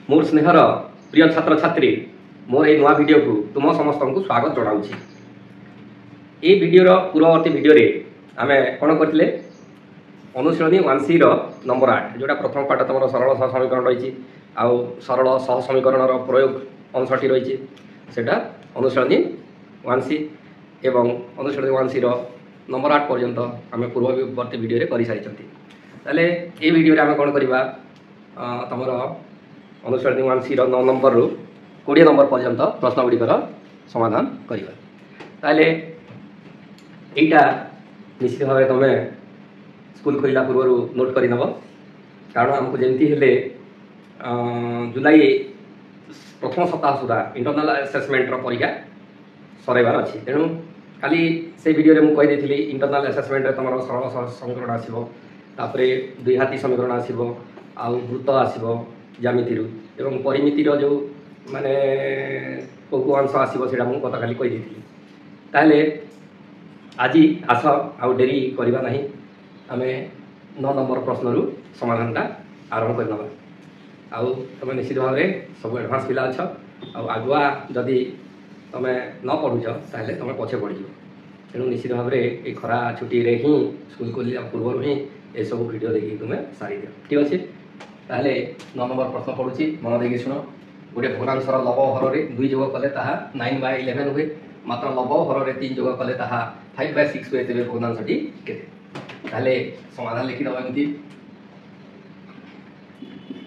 मोर स्नेहर प्रिय छात्र छात्री मोर ये नुआ वीडियो को तुम समस्त को स्वागत जनाऊँगी। ये वीडियोर पूर्ववर्ती वीडियो आम कौन करते अनुशीलनी 1C नंबर 8 जोटा प्रथम पाठ तुम सरल सह समीकरण रही आउ सरल सह समीकरण प्रयोग अंशटी रही सेटा अनुशीलनी 1C एवं अनुशीलनी 1C नंबर 8 पर्यंत आम पूर्ववर्ती वीडियो कर सारी। ताले ये वीडियो आम कौन करवा तुम अनुशीलनी 1C 9 नंबर रु 20 नंबर पर्यंत प्रश्न गुड़िकर समाधान करवा। ताले एटा निश्चित भाव तुम स्कूल खोलला पूर्व नोट कर नब, कारण आमको जमती हेले जुलाई प्रथम सप्ताह सुधा इंटरनल असेसमेंट परीक्षा सरइबार अच्छी। तेणु खाली से वीडियो मुझे कहीदी इंटरनल असेसमेंट तुम सरल समीकरण आसो, तापरे दुई हाथी समीकरण आसो, आउ वृत्त आसो ज्यामिति एवं परिमितिर जो माने को अंश आसो से गत खाली कहीदी। ताले आज आस आउ डेरी करवा नहीं, आम 9 नंबर प्रश्न रु समाधानटा आरंभ करनबा। आउ तुम निश्चित भाव में सब एडभांस पिला अच्छ, आगुआ जदि तुम न पढ़ुच ताहले तुम पछे पड़ जाओ। तेणु निश्चित भाव में ये खरा छुट्टी रे ही स्कूल खोलिया पूर्व ही ये सब वीडियो देखिए तुम सारी दियो। ठीक अच्छे, ताहले 9 नंबर प्रश्न पढ़ुची, मन देखिए शुण। गोटे भग्नांशर लब हर 2 जोग कले 9/11 हुए, मात्र लब हर 3 जोग कले 5/6 हुए। तेज भग्नांशटी केते? ताहले समाधान लिखिदबा। एमती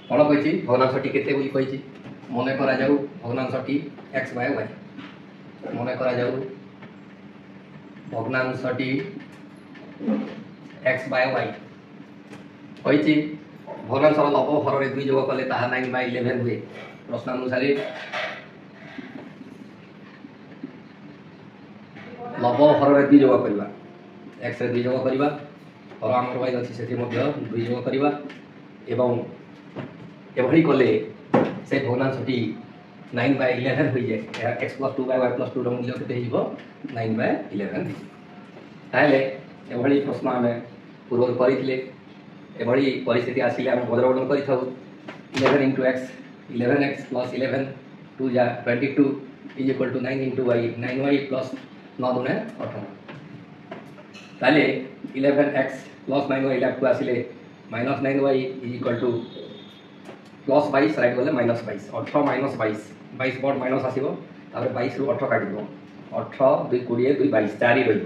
कौन कही भग्नांशटी केते बोली कही मन करा जाऊ भग्नांशटी x/y, मन करा जाऊ भग्नांशटी x/y कही। भग्नांशर लब हर 2 जोग कले 9/11 हुए। प्रश्न अनुसार लब हर 2 जोग करवा, x रे 2 जोग करवा, हर आमर वाई अच्छी से 2 जोग करवा एवं एभली कले से भग्नांशटी 9/11 हो जाए। x + 2/y + 2 मूल्य के 9/11। ताहले एभली प्रश्न आम पूर्व करते एभली परिस्थिति आसिले आम बदलबदल कर 11 × x 11x + 11 2 जा 22 = 9 × y 9y + 9 × 18। ताहले 11x + 9y को आसिले -9y = +22 राइट गले -22 18 - 22 22 बड़ माइनस आसो, 22 रु 18 काट 18 2 20 2 22 4 रही।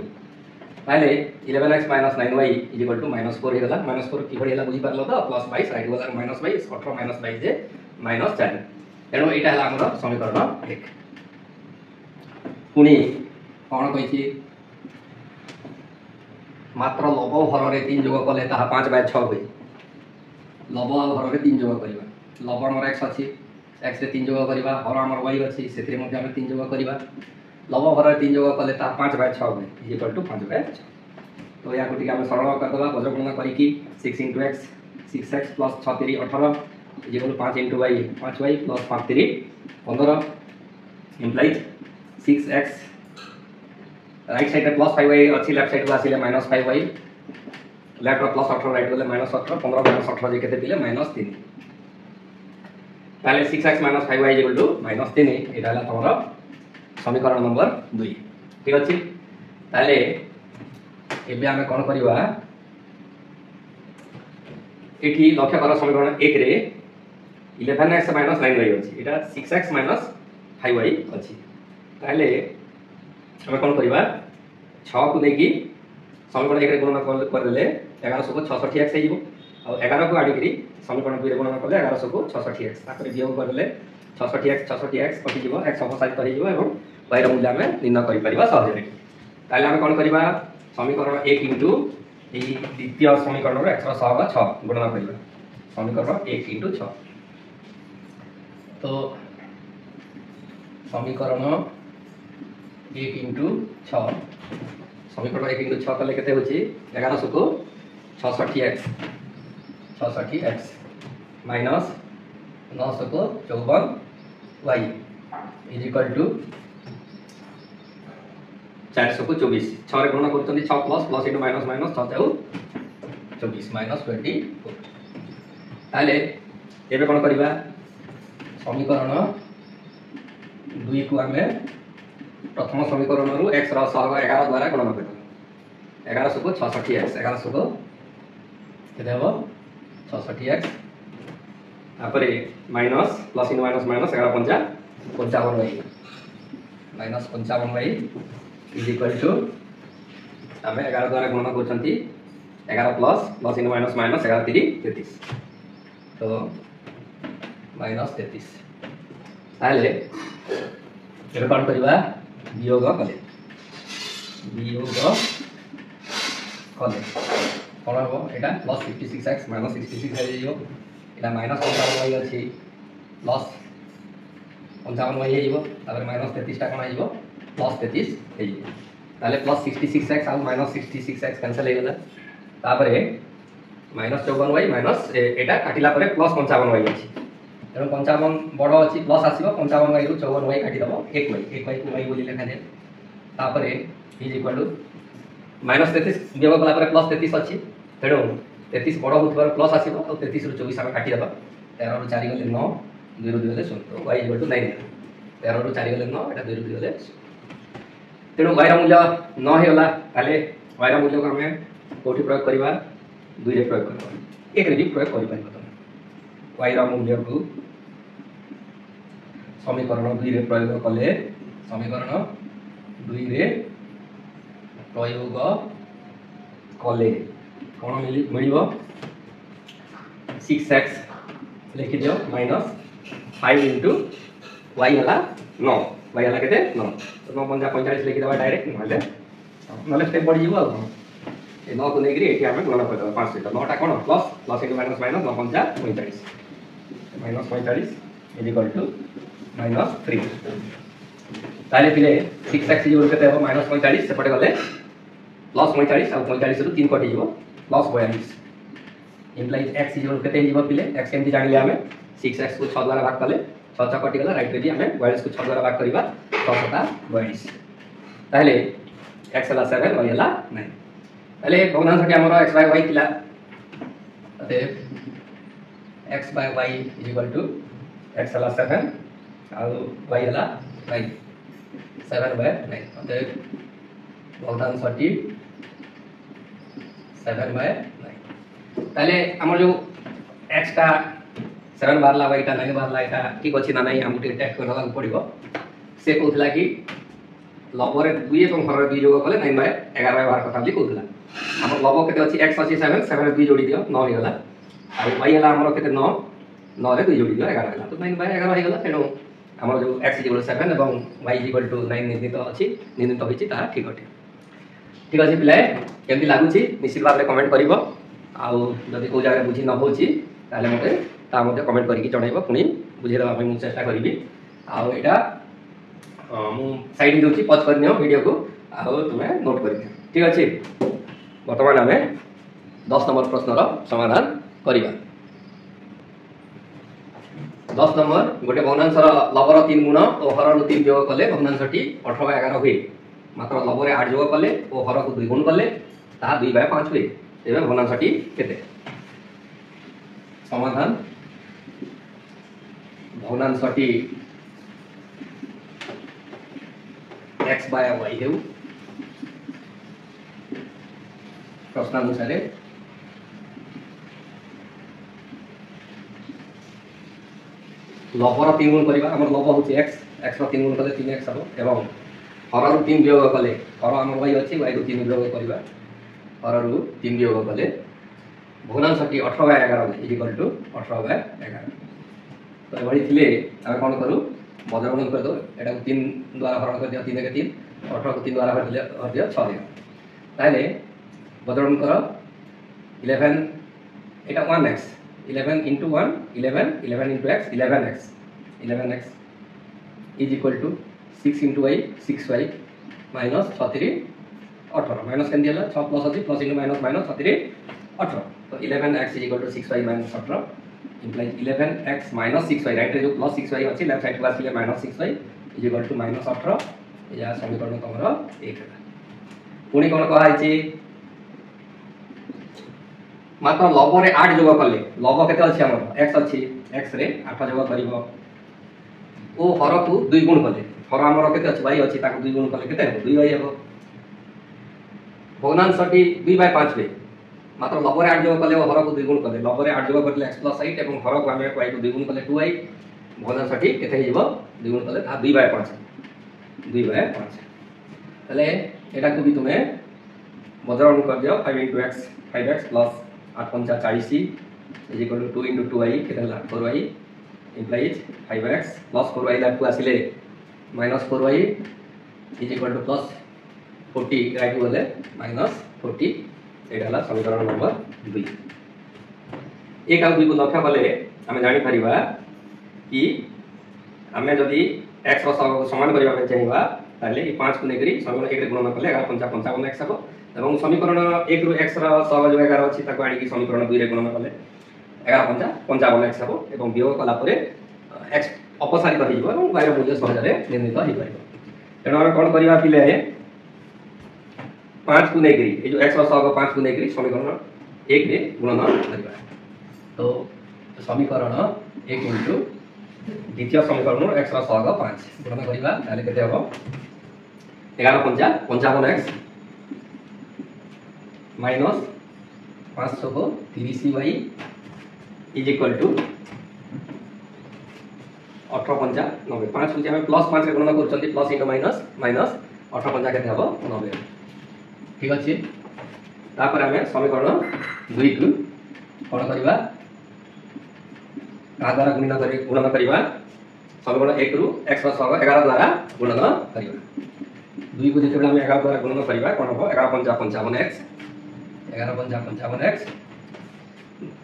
ताहले 11x - 9y = -4 होगा। -4 कि है बुझीपार तो +22 राइट गला -22 18 - 22 जे -4। तेणु यहाँ है आम समीकरण 1। पुणी कौन कही मात्र लब हर 3 जोग कले 5/6 हुए। लब हर 3 जोग करवा, लब आमर x अच्छी, x रे 3 जोग करवा, हर आमर y अच्छी से 3 जोग करवा। लब हर 3 जोग कले 5/6 हुए = 5/6। तो या आम सरल करदे बज्रगणना करी 6 × x 6x + 6 3 18 = 5 × y 5y + 5 3 15 implies 6x right side +5y अच्छी, लेफ्ट साइड को आसिले -5y, लेफ्ट +18 राइट गले -18 15 - 18 जे केते पिले -3। ताले 6x - 5y = -3। एटा हला तमरा समीकरण नंबर 2। ठीक अछि, ताले एबे आमे कोन करबा एठी लक्ष्य कर समीकरण 1 रे 11x - 9y अछि, एटा 6x - 5y अछि। ताले आमे कोन करबा 6 को लेकी समीकरण 1 रे गुणन कर देले 1100 को 66x हे जिवो, आ 11 को आडी करी समीकरण 2 रे गुणन करले 1100 को 66x, ताकरे वियोग कर देले 66x कटि जिवो, x अपसारित हो जिवो एवं y र मूल्य आमे निर्णय करि परिबा सहज रे। ताले आमे कोन करबा समीकरण 1 * ए द्वितीय समीकरण रो x रो सहग 6 गुणन करबा। समीकरण 1 * 6 तो समीकरण 1 * 6 समीकरण 1 * 6 कले केते होची 1100 को 66x माइनस 900 को 54y = 400 को 24 6 रे गुणन करतंदी 6 प्लस प्लस * माइनस माइनस 6 जाऊ 24 -24। ताले एबे कोन करबा समीकरण 2 को आम प्रथम समीकरण रु एक्स सहग 11 द्वारा गणना कर 1100 को 66 एक्स 1100 को केते हो 66 एक्स तापर minus plus in minus minus 11 पंजा 55 Y minus 55 Y is equal to आम 11 द्वारा गणना करछंती 11 प्लस इन माइनस माइनस 11 3 33 तो माइनस 33 ताले एबे कोन करबा वियोग कले कोन हो एटा प्लस 56x माइनस 66 है जो एटा माइनस 55y अछि प्लस 55y है जो तापर माइनस 33 टा कोन आइबो प्लस 33 है जो ताले प्लस 66x और माइनस 66x कैंसिल हो गला तापर माइनस 54y माइनस एटा काटिला परे प्लस 55y अछि तेणु 55 बड़ अच्छी प्लस आसो 55y रु 54y काटिदेव 1y को y बोली लिखा जाए तापर इज इक्वल टू माइनस 33 वियोग कला प्लस 33 अच्छी तेणु 33 बड़ होता प्लस आसो और 33 रु 24 आम काटिदेव 13 रु 4 गले 9 2 रु 2 गले 0 तो y इक्वल टू 9 13 रु 4 गले 9 एटा 2 रु 2 गले तेणु y मूल्य 9 होगा ताले y मूल्य को आम कौटी प्रयोग करवा 2 रे प्रयोग करवा 1 रे भी प्रयोग कर पारिबा y मूल्य को समीकरण 2 रे प्रयोग कले समीकरण 2 रे प्रयोग कले कोन मिलिबो 6x लिखि दियो माइनस 5 into y हला 9 y हला केते 9 तो 9 पंजा 45 लिखि देबा डायरेक्ट नले स्टेप बढ़ी जीवो ए 9 को नेगरी एठी हम गणना कर देबा 5 तो 9 टा कोन प्लस into माइनस माइनस 9 पंजा 45 minus 45 is equal to minus 3 ताले पिले 6x इज केते हो माइनस 45 सेपटे गले प्लस 45 और 45 रु 3 कटि जीवो प्लस 42 इंप्लाइज x इज केते जीवो पिले x केमति जानिले हमें 6x को 6 द्वारा भाग कले 6 कटि गला राइट रे भी हमें 42 को 6 द्वारा भाग करबा 6 टा 42 ताले x हला 7 y हला 9 ताले भग्नांशटी हमरो x by y थिला अते x by y is equal to x हला 7 और y हला 9 7 by 9 अते भग्नांशटी 7 by 9 ताले हमर जो x टा 7 बारला y टा 9 बारला एटा ठीक अछि ना नहीं हमके टेस्ट करला पड़िबो से कहथला कि लबरे 2 एवं हर 2 जोग कले 9 by 11 by 12 कथा भी कहथला हमर लब केते अछि x अछि 7 7 रे 2 जोड़ी दियो 9 हे गला और y हला हमर केते 9 9 रे 2 जोड़ी दियो 11 हला तो 9 by 11 हे गला तेनो हमर जो x 7 एवं y 9 निर्णित अछि निर्णित होइछि ता ठीक अछि ठीक अछि पिले केमति लागुछि निश्चित भाबरे कमेंट करिवो आ जदि को जागा बुझी न होछि ताले मते ता मते कमेंट करिकि जणाइबो पुनी बुझै देबा पय मु चेष्टा करबी आ एटा मु साइड दोछि पॉज करनियो वीडियो को आ तुमे नोट करियो ठीक अछि वर्तमान हमें 10 नंबर प्रश्न रो समाधान करिबा 10 नंबर गोटे भग्नांशर लबर 3 गुण और हर 3 जोग कले भग्नांशटी 18 by 11 हुए मात्र लबरे 8 जोग कले और हर को 2 गुण कले ता 2 by 5 हुए एबे भग्नांशटी केते समाधान भग्नांशटी x by y हेउ प्रश्नानुसार लबर 3 गुण करबा हमर लब होछि x x रो 3 गुण कले 3x हबो एवं हर रो 3 वियोग कले हर हमर y अछि y रो 3 वियोग करबा हर रो 3 वियोग कले भग्नांशटी 18 by 11 is equal to 18 by 11 तो एबडी थिले हम कोन करू बदलगुण कर दो एटा 3 द्वारा हरण कर दियो 3 के 3 18 को 3 द्वारा हर दियो 6 दियो ताले बदलगुण करो 11 एटा 1x 11 into 1 11 11 into x 11x 11x is equal to 6 into y 6y minus 63 18 minus can दिया 6 plus अछि plus into minus minus 63 18 तो 11x is equal to 6y minus 18 implies 11x minus 6y right रे जो plus 6y अछि left side को आसीले minus 6y is equal to minus 18 या समीकरण तमरो 1 पुनी कोन कहै छी मात्र लबरे 8 जोग कले लब केते अछि हमर x अछि x रे 8 जोग करिवो ओ हर को 2 गुण कले हर आमर केते अछि y अछि ताको 2 गुण कले केते हो 2y हेबो भग्नांशटी 2/5 बे मात्र लबरे 8 जोग कले हर को 2 गुण कले लबरे 8 जोग करले x + 8 एवं हर को आमे y को 2 गुण कले 2y भग्नांशटी केते हेबो 2 गुण कले ता 2/5 2/5 तले एटा को भी तुमे बजरन कर दियो 5x 5x plus 8 पंचा 40 is equal to 2 into 2y केते हला 4y implies 5x plus 4y ला को आसिले minus 4y is equal to plus 40 right बोले minus 40 एटा हला समीकरण नंबर 2 एक आ 2 को लक्ष्य कले हमें जानि परिबा कि हमें जदी x रो समान करिबा के चाहिबा ताले 5 को नेकरी समीकरण 1 रे गुणन करले 11 पंचा 55x हबो एवं समीकरण 1 रु x रा सहयोग 11 अछि ताको आनी कि समीकरण 2 रे गुणन करले 11 पंचा 55x हबो एवं वियोग कला परे x अपसारित हो जिवो एवं y रो मूल्य सहज रे निर्णीत हो परिबो तेनो हम कोन करिबा पिले 5 को नेकरी ए जो x रा सहयोग 5 को नेकरी समीकरण 1 रे गुणन करिबा तो समीकरण 1 इनटू द्वितीय समीकरण x रा सहयोग 5 गुणन करिबा ताले केते हबो 11 पंचा 55x माइनस 500 को 30y इज इक्वल टू 18 पंचा 90 5 को हम प्लस 5 रे गणना करछंती प्लस इनटू माइनस माइनस 18 पंचा केते हबो 90 ठीक अछि तापर हमें समीकरण 2 को कोन करबा का द्वारा गुणन करबा समीकरण 1 रु x रा सहग 11 द्वारा गुणन करबा 2 को जेते हम 11 द्वारा गुणन करबा कोन हबो 11 पंचा 55x 11 पंचा 55x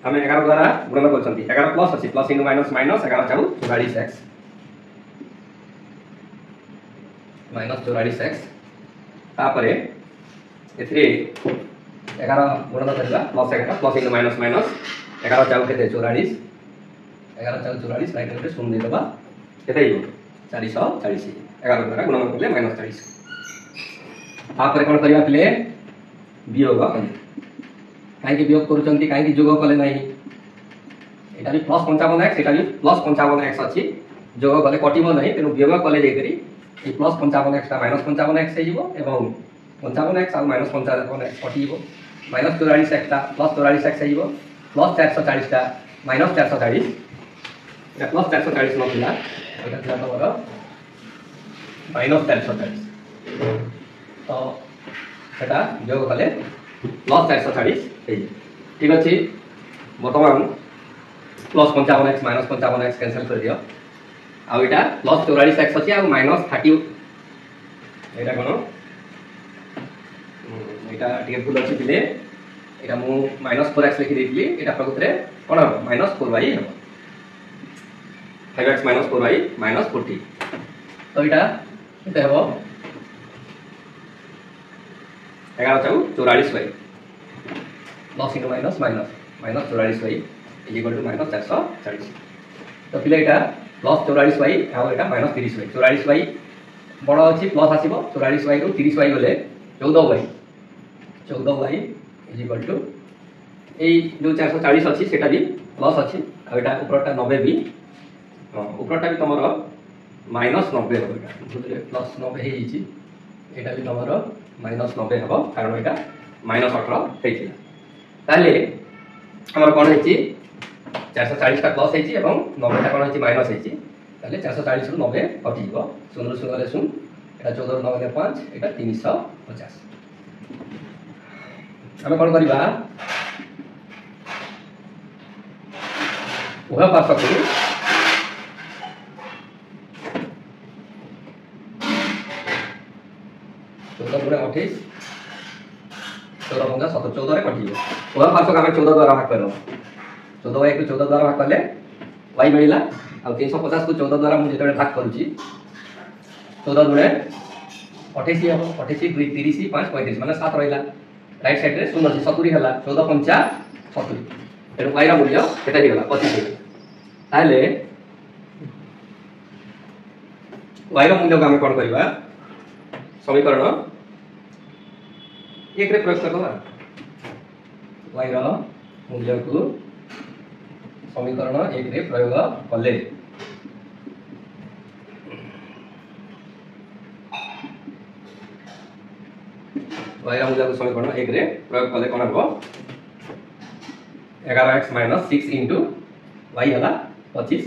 हमें 11 द्वारा गुणन करछंती 11 प्लस अछि प्लस इनटू माइनस माइनस 11 चाउ 44x माइनस 44x तापरे एथरे 11 गुणन करबा plus 11 plus into minus minus 11 चाउ केते 44 11 चाउ 44 राइट रे शून्य दे देबा केते हियो 440 11 द्वारा गुणन करले माइनस 40 तापरे कोन करिया प्ले वियोग काहे कि वियोग करूचंती काहे कि जोग कले नाही एटा भी प्लस 55x एटा भी प्लस 55x अछि जोग कले कटिबो नाही तेनु वियोग कले जे करी ए प्लस 55x ता माइनस 55x हे जिवो एवं 55x और माइनस 55x कटिबो माइनस 44x ता प्लस 44x हे जिवो प्लस 440 ता माइनस 440 एटा प्लस 440 नथिला एटा थिला तमरो माइनस 440 तो सेटा जोग कले प्लस 440 ठीक अछि वर्तमान plus 55x minus 55x cancel कर दियो आ एटा प्लस 44x अछि आ माइनस 30 एटा कोन एटा टिके भूल अछि पिले एटा मु माइनस 4x लिखि देइतली एटा प्रकृतरे कोन माइनस 4y हेबो 5x माइनस 4y माइनस 40 तो एटा केते हेबो 11 चाउ 44y plus into minus minus minus 44y is equal to minus 440 तो पिले एटा प्लस 44y आ एटा माइनस 30y 44y बड़ अछि प्लस आसीबो 44y रो 30y गले 14y इज इक्वल टू ए जो 440 अछि सेटा भी प्लस अछि आ एटा ऊपरटा 90 भी ऊपरटा भी तमरो माइनस 90 हो एटा प्लस 90 हे छि एटा भी तमरो माइनस 90 हबो कारण एटा माइनस 18 हेतिला ताले हमर कोन हेछि 440 टा प्लस हेछि एवं 90 टा कोन हेछि माइनस हेछि ताले 440 रु 90 कटि जिवो 0 0 ले 0 एटा 14 रु 9 ले 5 एटा 350 हम कोन करबा उहा पास करू 14 गुणे 28 14 पंगा 17 14 रे कटियो ओहा पास का 14 द्वारा भाग करो 14y को 14 द्वारा भाग करले y मिलिला आ 350 को 14 द्वारा मु जेते भाग करूची 14 गुणे 28 हबो 28 2 30 5 35 माने 7 रहिला राइट साइड रे 0 ଅଛି 70 ହେଲା 14 पंचा 70 एनु y रा मूल्य केते हेगला 25 ताले y रा मूल्य को हम कोन करबा समीकरण 1 रे प्रयोग करबा y रा मूल्य को समीकरण 1 रे प्रयोग कले y मूल्य समीकरण 1 रे प्रयोग कले कोन हो 11x - 6 * y हला 25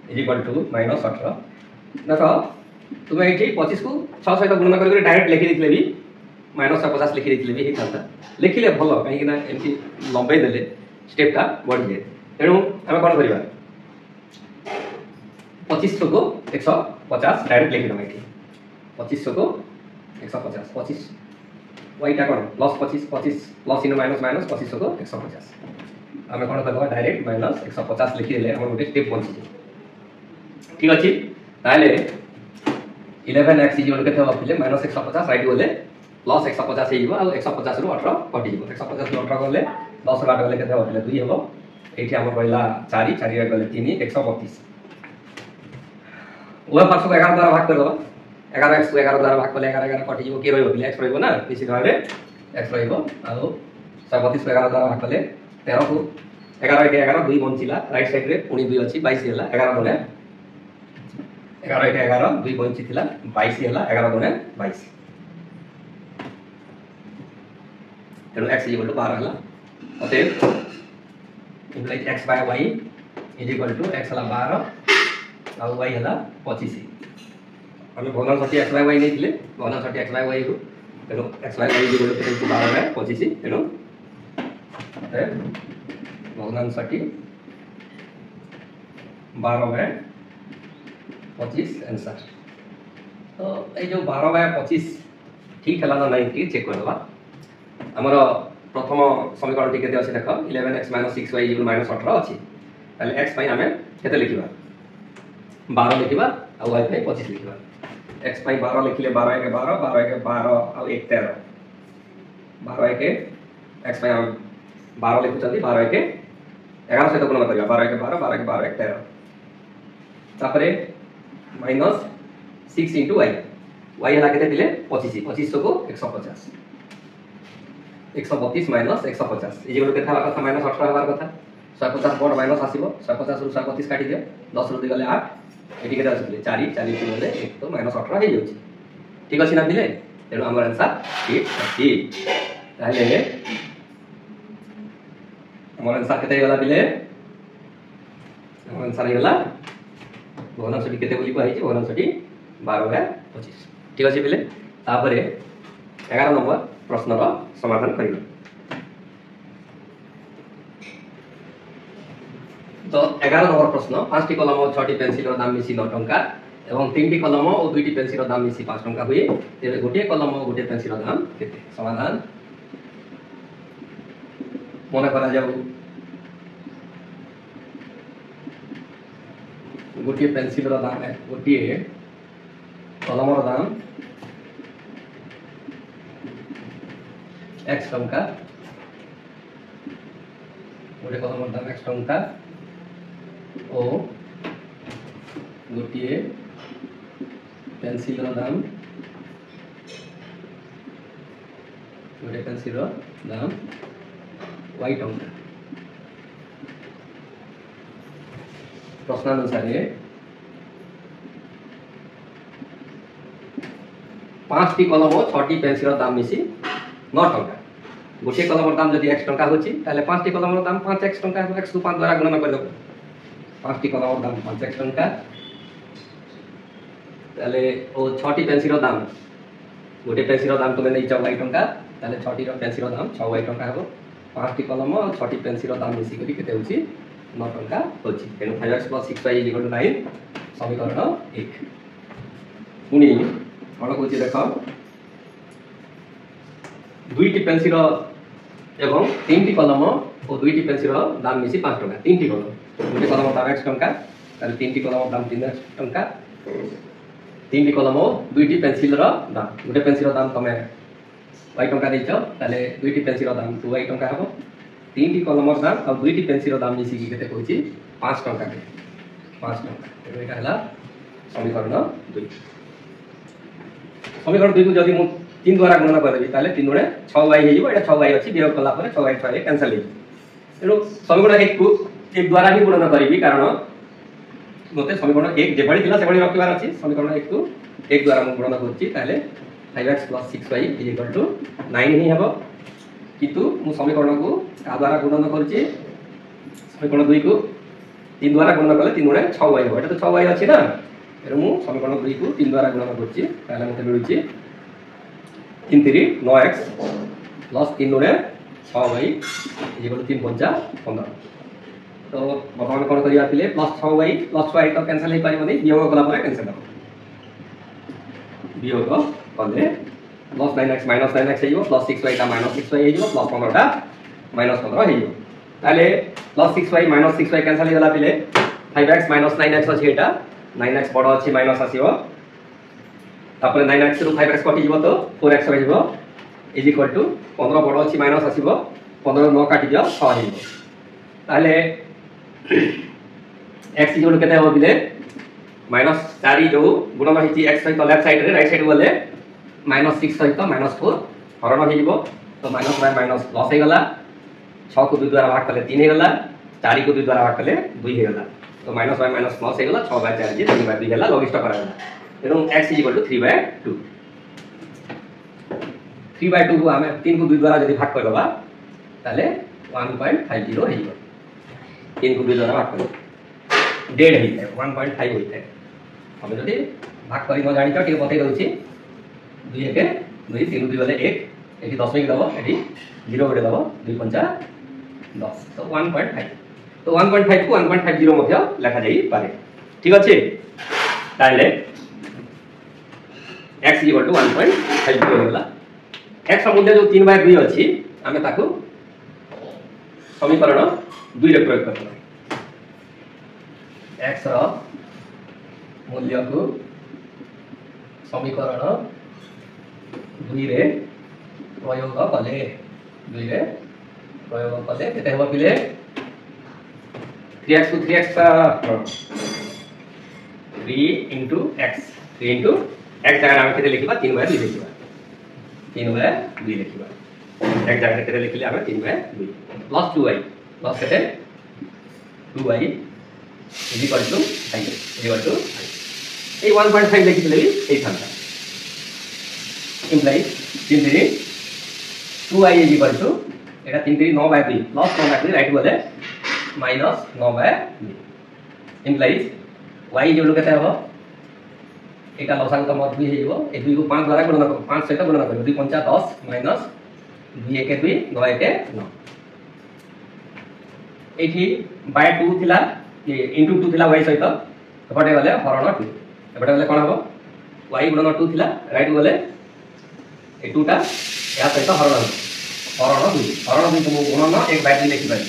= -18 देखो तुम्हें ये 25 को 6 सहित गुणन करके डायरेक्ट लिखि देथिले भी -50 लिखि देथिले भी हे थांता लिखिले भलो काहे कि ना एमती लंबाई देले स्टेप का बढ़ जाए तेणु आम कौन करवा 2500 को 150 डायरेक्ट लिखि दमा एठी 2500 को 150 25 वाईटा कौन plus 25 25 plus in minus minus 2500 को 150 आम कौन करवा डायरेक्ट -150 लिखि देले हम गोटे स्टेप पहुंची ठीक अछि ताले 11x केते हो फिले -150 राइट बोले प्लस 150 हे आ 150 रु 18 कटि जीवो 150 रु 18 गले 10 8 गले केते हो फिले 2 हेबो एठी हमर पहिला 4 4 रे गले 3 132 ओए 500 को 11 द्वारा भाग कर दबा 11x को 11 द्वारा भाग करले 11 11 कटि जीवो के रहइबो फिले x रहइबो ना निश्चित भाबे x रहइबो आ 132 को 11 द्वारा भाग करले 13 को 11 के 11 2 बंचिला राइट साइड रे पुनी 2 अछि 22 होला 11 गले 11 के 11 2 बंची थिला 22 होला 11 गुणे 22 तेणु x = 12 होला अतएव implies x by y = x होला 12 और y होला 25 हम भग्नांश सटी x by y नै थिले भग्नांश सटी x by y को तेणु x by y = 12 by 25 तेणु अतएव भग्नांश सटी 12 by 25 आंसर तो ये जो 12 by 25 ठीक है ना नहीं ठीक चेक करवा हमर प्रथम समीकरण टी केते अछि देखो 11x - 6y = -18 अछि ताले x पई हमें केते लिखिबा 12 लिखिबा आ y पई 25 लिखिबा x पई 12 लिखिले 12 के 12 12 के 12 आ 1 13 12 के x पई हम 12 लिखु चंदी 12 के 11 से तो गुणन करिया 12 के 12 12 के 12 1 13 तापरे -6 * y y हला केते दिले 25 2500 को 150 132 - 150 ए जेगो केथा कथा -18 हबार कथा 150 बड माइनस आसीबो 150 रु 132 काटी दियो 10 रु 2 गले 8 एठी केते आसीले 4 4 3 गले 1 तो -18 हे जाउची ठीक अछि ना दिले तेनु हमर आंसर ठीक अछि ताले हमर आंसर केते होला दिले हमर आंसर होला भग्नांश सटी केते बोली कहै छी भग्नांश सटी 12 by 25 ठीक अछि बिले तापरे 11 नंबर प्रश्न रो समाधान करियो तो 11 नंबर प्रश्न 5 टी कलम और 6 टी पेंसिल रो दाम मिसी 9 टंका एवं 3 टी कलम और 2 टी पेंसिल रो दाम मिसी 5 टंका हुई तेरे गोटे कलम और गोटे पेंसिल रो दाम केते समाधान मने करा जाऊ गोटे पेंसिल रो दाम है गोटे कलम रो दाम x टंका गोटे कलम रो दाम x टंका ओ गोटे पेंसिल रो दाम गोटे पेंसिल रो दाम y टंका प्रश्नानुसार 5 टी कलम और 6 टी पेंसिल दाम मिसी 9 टंका गोटे कलम दाम जदि x टंका होची ताले 5 टी कलम दाम 5x टंका x को 5 द्वारा गुणन कर दो 5 टी कलम दाम 5x टंका ताले ओ 6 टी पेंसिल दाम गोटे पेंसिल दाम तो नै 6y टंका ताले 6 टी पेंसिल दाम 6y टंका हो 5 टी कलम और 6 टी पेंसिल दाम मिसी करी केते होची 9 टंका होची तेनु 5x + 6y = 9 समीकरण 1 पुनी कोन कोची देखो 2 टी पेंसिल एवं 3 टी कलम और 2 टी पेंसिल दाम मिसी 5 टंका 3 टी कलम गोटे कलम दाम x टंका ताले 3 टी कलम दाम 3x टंका 3 टी कलम और 2 टी पेंसिल दाम गोटे पेंसिल दाम तमे y टंका देइछो ताले 2 टी पेंसिल दाम 2y टंका हबो 3 टी कलम दाम और 2 टी पेंसिल दाम मिसी की केते कहूची 5 टंका 5 टंका एटा हला समीकरण 2 समीकरण 2 को जदि मु 3 द्वारा गुणन करबी ताले 3 गुणे 6y हे जिवो एटा 6y अछि वियोग कला पर 6y 6y कैंसिल हे तेनु समीकरण 1 को 1 द्वारा ही गुणन करबी कारण मते समीकरण 1 जेबडी थिला सेबडी रखिबार अछि समीकरण 1 को 1 द्वारा मु गुणन करछि ताले 5x + 6y = 9 ही हेबो किंतु मु समीकरण को का द्वारा गुणन करछि समीकरण 2 को 3 द्वारा गुणन कले 3 * 6y हेबो एटा तो 6y अछि ना एरो मु समीकरण 2 को 3 द्वारा गुणन करछि ताले मते मिलुछि 3 3 9x + 3 * 6y = 3 5 15 तो बर्तमान कोन करिया थिले +6y +y तो कैंसिल हे पारिबनी वियोग कला परे कैंसिल हो वियोग कले +9x - 9x हेइबो +6y टा -6y हेइबो +15 टा -15 हेइबो ताले +6y - 6y कैंसिल हे गला पिले 5x - 9x अछि एटा 9x बड़ अछि माइनस आसीबो तापर 9x रु 5x कटि जिवो तो 4x रहिबो = 15 बड़ अछि माइनस आसीबो 15 9 काटि दियो 6 हेइबो ताले x = केते हो बिले -4 जो गुणन हिची x सहित लेफ्ट साइड रे राइट साइड बोले -6 सहित -4 हरण हो जिवो तो माइनस बाय माइनस प्लस हे गला 6 को 2 द्वारा भाग करले 3 हे गला 4 को 2 द्वारा भाग करले 2 हे गला तो माइनस बाय माइनस प्लस हे गला 6 बाय 4 जे 3 बाय 2 हेला लघिष्ठ करा गला एनु x = 3/2 3/2 को हमें 3 को 2 द्वारा यदि भाग करबा ताले 1.50 हेइबो 3 को 2 द्वारा भाग करो डेढ़ ही है 1.5 होइते हम जदी भाग करी न जानि त टिके बतै दउची 2 1 2 3 2 गले 1 एठी 10 मिक दबो एठी 0 गडे दबो 2 5 10 तो 1.5 तो 1.5 को 1.50 मध्ये लेखा जाई पारे ठीक अछि ताले x = 1.50 होला x मूल्य जो 3/2 अछि हमें ताको समीकरण 2 रे प्रयोग करबो x रो मूल्य को समीकरण 2 रे प्रयोग कले 2 रे प्रयोग कले केते हेबो पिले 3x को 3x 3 * x 3 * x जगह हम केते लिखिबा 3/2 लिखिबा 3/2 लिखिबा x जगह केते लिखिले हम 3/2 प्लस 2y प्लस केते 2y = 5 ए 1.5 लिखिले भी ए थांता इम्प्लाइज 3 3 2y = एटा 3 3 9/2 प्लस 9/2 राइट बोले -9/2 इम्प्लाइज y जो केते हबो एटा लसागु त मत 2 हेइबो ए 2 को 5 द्वारा गुणन करो 5 सहित गुणन करो 2 5 10 माइनस 2 1 2 9 1 9 एठी बाय 2 थिला ये इनटू 2 थिला y सहित एपटे गले हरण 2 एपटे गले कोन हबो y गुणन 2 थिला राइट बोले ए 2 टा या सहित हरण 2 को गुणन 1/2 लिखि पारि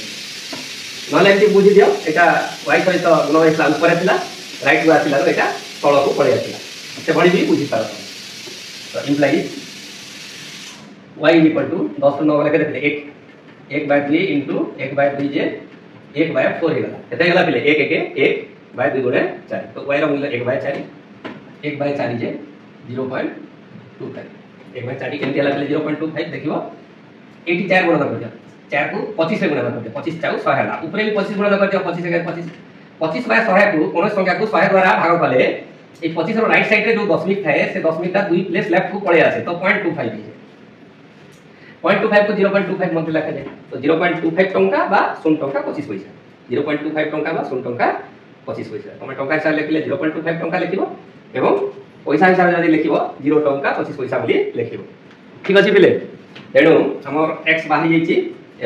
नले एठी बुझि दियो एटा y सहित गुणन हेला ऊपर थिला राइट को आथिला तो एटा तळ को पळे आथिला से बड़ी भी बुझि पारो तो इम्प्लाइज y = 10 9 गले केते 1 1/2 * 1/2 जे 1/4 हे गला केते गला पिले 1 1 1/2 गुणे 4 तो y रो मूल्य 1/4 1/4 जे 0.25 1/4 केते गला पिले 0.25 देखिबो 84 गुणन कर दिया 4 को 25 से गुणन कर दिया 25 चाउ 100 होला ऊपर भी 25 गुणन कर दिया 25 के 25 25/100 को कोन संख्या को 100 द्वारा भाग कले ए 25 रो राइट साइड रे जो दशमिक थाए से दशमिक ता 2 प्लेस लेफ्ट को पळे आसे तो 0.25 हे 0.25 को 0.25 मध्ये लिखा जाय तो 0.25 टंका बा 0 टंका 25 पैसा 0.25 टंका बा 0 टंका 25 पैसा तमे टंका हिसाब लिखले 0.25 टंका लिखिबो एवं पैसा हिसाब जदी लिखिबो 0 टंका 25 पैसा बोली लिखिबो ठीक अछि बिले तेणु हमर x बाहि जाईची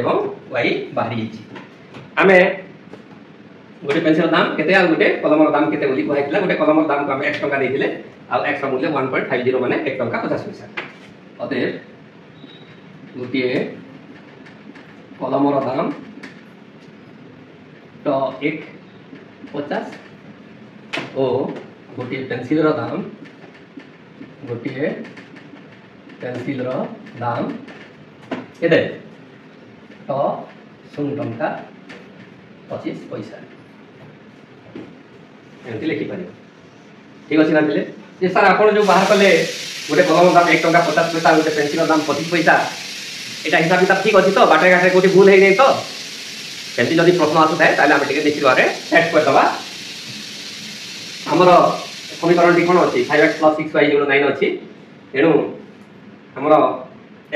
एवं y बाहि जाईची आमे गोटे पेंसिल दाम केते आ गोटे कलमर दाम केते बोली कहैतला गोटे कलमर दाम को हम 1 टंका देथिले आ x रो मूल्य 1.50 माने 1 टंका 50 पैसा अतः गोटे कलमर दाम तो 1.50 ओ गोटे पेंसिल रो दाम गोटे पेंसिल रो दाम केते तो 0 टंका 25 पैसा एमती लिखि पारे ठीक अछि ना दिले जे सर आपण जो बाहर कले गोटे कलम दाम 1 टंका 50 पैसा गोटे पेंसिल दाम 25 पैसा एटा हिसाब किताब ठीक अछि तो बाटे घाटे गोटे भूल हे नै तो सेमती जदी प्रश्न आसु थाए ताले हम टिके देखि बारे सेट कर दबा हमर समीकरण टी कोन अछि 5x + 6y = 9 अछि एनु हमर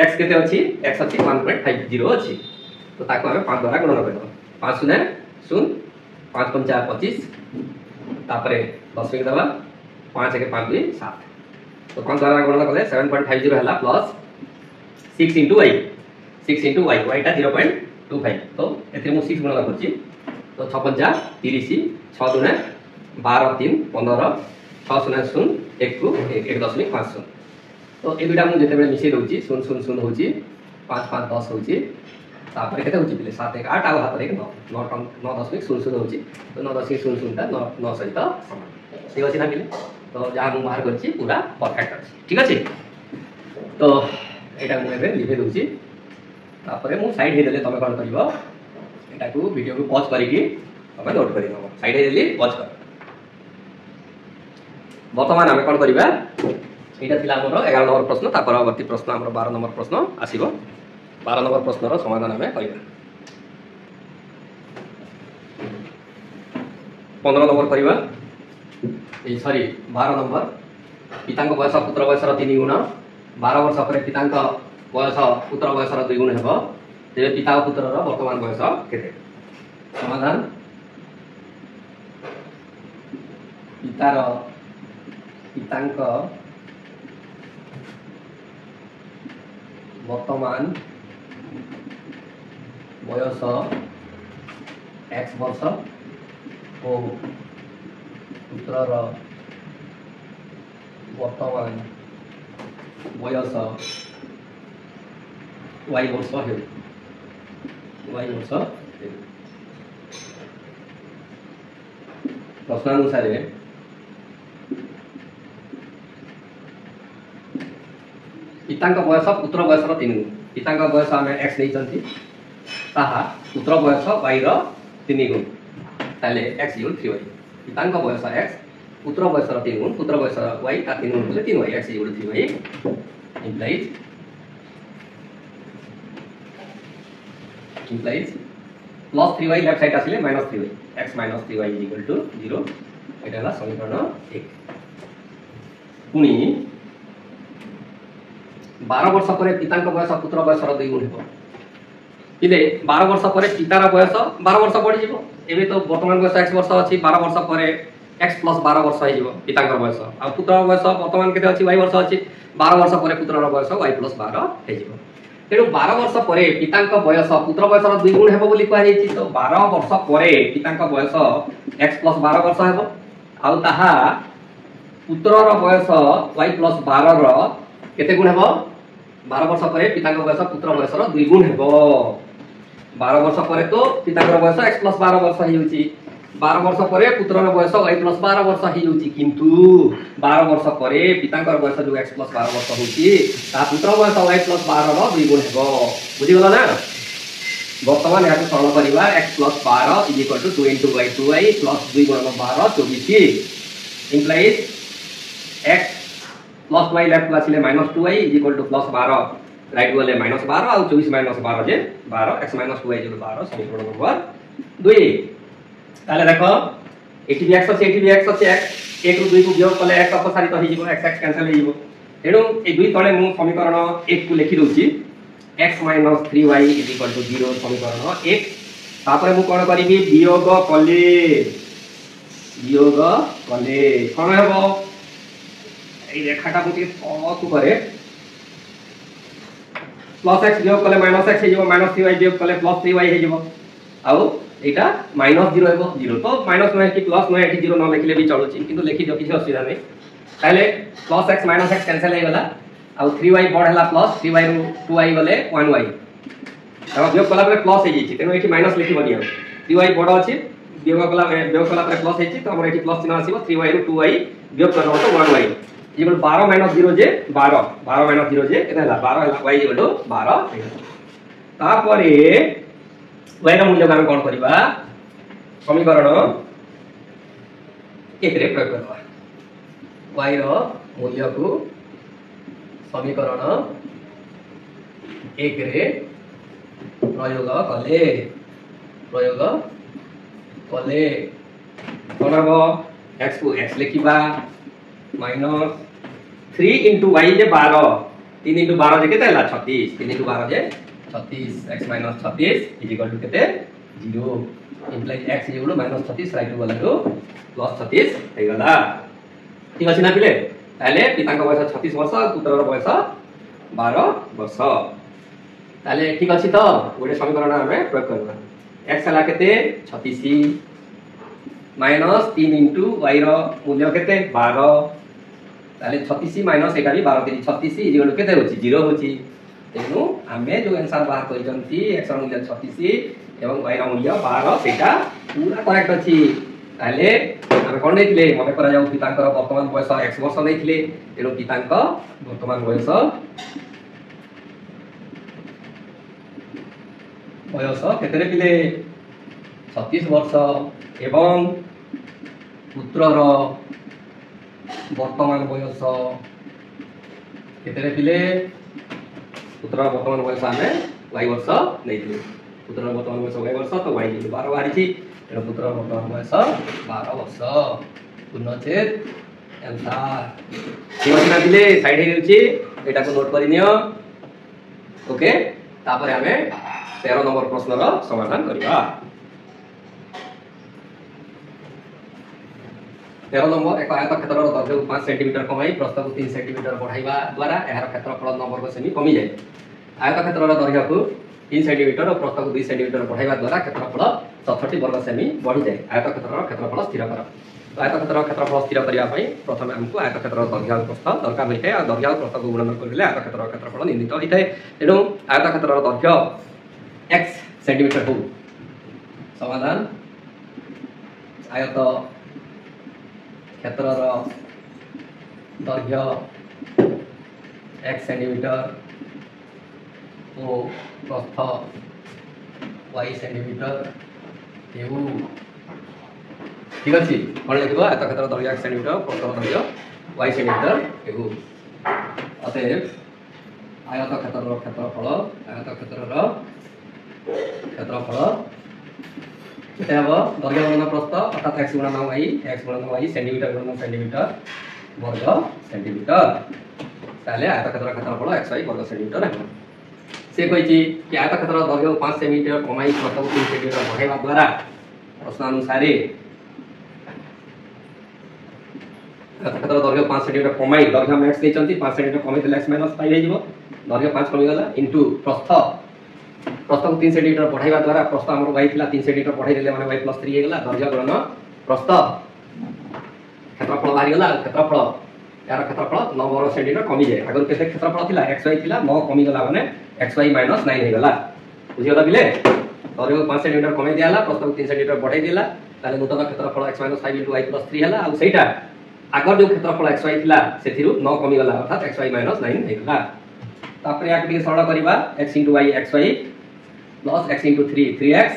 x केते अछि x अछि 1.50 अछि तो ताको हमें 5 द्वारा गुणन करबो 5 शून्य 0 5 पंचा 25 तापरे दशमिक दबा 5 के 5 2 7 तो 5 द्वारा गुणन कले 7.50 हला plus 6 into y 6 into y y टा 0.25 तो एथे मु 6 गुणन करछि तो 6 पंचा 30 6 दुने 12 3 15 6 शून्य 0 1 को 1.50 तो ए दुटा मु जेते बेले मिसै दउछि 0 0 0 होछि 5 5 10 होछि तापर केते होछि पिले 7 1 8 आ हाथ रे 9 9.00 होछि तो 9.00 टा 9 सहित समान ठीक अछि ना पिले तो जहा मु बाहर करछि पूरा परफेक्ट अछि ठीक अछि तो एटा मु एबे लिखै दउछि तापर मु साइड हे देले तमे कोन करबो एटा को वीडियो को पॉज करिकि तमे नोट करि दबो साइड हे देली पॉज कर वर्तमान आमे कोन करिबा एटा थिला हमर 11 नंबर प्रश्न ता परवर्ती प्रश्न हमर 12 नंबर प्रश्न आसीबो 12 नंबर प्रश्न रो समाधान आमे करिबा 15 नंबर करिबा ए सॉरी 12 नंबर पितांक बयस पुत्र बयस रो 3 गुण 12 वर्ष पर पितांक बयस पुत्र बयस रो 2 गुण हेबो ते पिता और पुत्र रो वर्तमान बयस केते समाधान पितांक वर्तमान बयस x वर्ष और पुत्रर वर्तमान बयस y वर्ष है y वर्ष प्रश्नानुसार पितांक बयस पुत्र बयस 3 गुण पितांक बयस आम x नहीं ताहा पुत्र बयस y 3 गुण ताले x = 3y पितांक बयस x पुत्र बयस 3 गुण पुत्र बयस y का 3 गुण बोले 3y x = 3y implies plus 3y left side आसिले minus 3y x minus 3y = 0 एटा हला समीकरण 1 पुनी 12 वर्ष पर पितांक बयस पुत्र बयस 2 गुण हेबो इले 12 वर्ष पर पितार बयस 12 वर्ष बढ़ी जिवो एबे तो वर्तमान बयस x वर्ष अछि 12 वर्ष पर x + 12 वर्ष हे जिवो पितांक बयस आ पुत्र बयस वर्तमान केते अछि y वर्ष अछि 12 वर्ष पर पुत्रर बयस y + 12 हे जिवो तेनु 12 वर्ष पर पितांक बयस पुत्र बयस 2 गुण हेबो बोली कहै छि तो 12 वर्ष पर पितांक बयस x + 12 वर्ष हेबो आ ताहा पुत्रर बयस y + 12 रो केते गुण हेबो 12 वर्ष पर पितांक बयस पुत्र बयस 2 गुण हेबो 12 वर्ष पर तो पितांक बयस x + 12 वर्ष हे होची 12 वर्ष पर पुत्रर बयस y + 12 वर्ष हे होची किंतु 12 वर्ष पर पितांक बयस जो x + 12 वर्ष होची ता पुत्र बयस y + 12 रो 2 गुण हेबो बुझि गेला ना वर्तमान याको सरल करिवा x + 12 = 2 * y 2y + 2 * 12 24 implies x plus y left को आसिले -2y = +12 राइट वाले -12 और 24 - 12 जे 12 x - 2y = 12 समीकरण नंबर 2 ताले देखो एटी भी x अछि एटी भी x अछि 1 रु 2 को वियोग कले x अपसारित हो जिवो x कैंसिल हो जिवो एडो ए दुई तळे मु समीकरण 1 को लिखि दोछि x - 3y = 0 समीकरण 1 तापर मु कोन करिवि वियोग कले कोन हेबो ए रेखाटा को तलकु करे प्लस x वियोग कले माइनस x हे जिवो माइनस 3y वियोग कले प्लस 3y हे जिवो आउ एटा -0 हेबो 0 तो माइनस नय कि प्लस नय एठी 0 न लिखले भी चलुची किंतु लिखि दियो किछ असुविधा नै ताले plus x minus x cancel हे गला आउ 3y बड हला प्लस 3y रु 2y गले 1y अब वियोग कला पर प्लस हे जिछि तेनो एठी माइनस लिखि बनियो 3y बड अछि वियोग कला पर प्लस हे छि तो हमर एठी प्लस चिन्ह आसीबो 3y रु 2y वियोग करबो तो 1y इक्वल 12 - 0 जे 12 12 - 0 जे केते हला 12 हला y = 12 तापरे y ର मूल्य हम कोन करबा समीकरण 1 रे प्रयोग करबा y ର मूल्य को समीकरण 1 रे प्रयोग कले कोन हबो x को x लिखिबा -3 * y जे 12 3 into 12 जे केते हला 36 3 into 12 J 36 x minus 36 is equal to केते 0 implies x is equal to minus 36 right गला to plus 36 हे गला ठीक अछि ना पिले ताले पितांक बयस 36 वर्ष पुत्रर बयस 12 वर्ष ताले ठीक अछि तो गोटे समीकरण हमें प्रयोग करबा x हला केते 36 माइनस 3 into y रो मूल्य केते 12 ताले 36 माइनस एटा भी 12 3 36 इज इक्वल टू केते होची 0 होची तेनु हमें जो आंसर बाहर करिसंती x रो मूल्य 36 एवं y रो मूल्य 12 सेटा पूरा करेक्ट अछि ताले हम कोन नेथिले मने करा जाउ पितांकर वर्तमान बयस x वर्ष नेथिले तेनु पितांक वर्तमान बयस केतरे पिले 36 वर्ष एवं पुत्रर वर्तमान बयस केतरे पिले पुत्रर वर्तमान बयस हमें y वर्ष नेथिले पुत्रर वर्तमान बयस y वर्ष तो y 12 बाहरी छी तेनु पुत्रर वर्तमान बयस 12 वर्ष पूर्णच्छेद आंसर ठीक अछि ना पिले साइड हे गेलची एटा को नोट करि नियो ओके तापर हमें 13 नंबर प्रश्न रो समाधान करबा 13 नंबर एक आयतक्षेत्रर दैर्घ्य 5 सेंटीमीटर कमाई प्रस्थ को 3 सेंटीमीटर बढ़ाइबा द्वारा एहार क्षेत्रफल नंबर को सेमी कमी जाय आयतक्षेत्रर दैर्घ्य को 3 सेंटीमीटर और प्रस्थ को 2 सेंटीमीटर बढ़ाइबा द्वारा क्षेत्रफल 67 वर्ग सेमी बढ़ी जाय आयतक्षेत्रर क्षेत्रफल स्थिर कर तो आयतक्षेत्रर क्षेत्रफल स्थिर करिया पई प्रथमे हमको आयतक्षेत्रर दैर्घ्य प्रस्थ दरकार होइते आ दैर्घ्य और प्रस्थ को गुणन करले आयतक्षेत्रर क्षेत्रफल निर्णीत होइते तेनु आयतक्षेत्रर दैर्घ्य x सेंटीमीटर हो समाधान आयत क्षेत्रर दैर्घ्य x सेंटीमीटर ओ प्रस्थ y सेंटीमीटर हेउ ठीक अछि कोन लिखबा आयत क्षेत्रर दैर्घ्य x सेंटीमीटर प्रस्थ दैर्घ्य y सेंटीमीटर हेउ अतएव आयत क्षेत्रर क्षेत्रफल केते हबो दैर्घ्य गुणन प्रस्थ अर्थात x गुणन y सेंटीमीटर गुणन सेंटीमीटर वर्ग सेंटीमीटर ताले आयतक्षेत्र क्षेत्रफल xy वर्ग सेंटीमीटर है से कहिछि कि आयतक्षेत्र दैर्घ्य 5 सेंटीमीटर कमाई प्रस्थ को 3 सेंटीमीटर बढ़ाइबा द्वारा प्रश्न अनुसार आयतक्षेत्र दैर्घ्य 5 सेंटीमीटर कमाई दैर्घ्य मैक्स देचंती 5 सेंटीमीटर कमाई देले x - 5 हे जिवो दैर्घ्य 5 कमी गला इनटू प्रस्थ को 3 सेंटीमीटर बढ़ाइबा द्वारा प्रस्थ हमर y थिला 3 सेंटीमीटर बढ़ाइ देले माने y + 3 हे गेला दैर्घ्य गुणन प्रस्थ क्षेत्रफल बाहरी गेला क्षेत्रफल यार क्षेत्रफल 9 वर्ग सेंटीमीटर कमी जाय अगर केते क्षेत्रफल थिला xy थिला 9 कमी गला माने xy - 9 हे गेला बुझियो बिले दैर्घ्य 5 सेंटीमीटर कमी दियाला प्रस्थ को 3 सेंटीमीटर बढ़ाइ देला ताले नूतन क्षेत्रफल x - 5 * y + 3 हला आ सेटा आगर जो क्षेत्रफल xy थिला सेथिरु 9 कमी गला अर्थात xy - 9 हे गेला तापर याक टिके सरल करिबा x * y xy plus x into 3 3x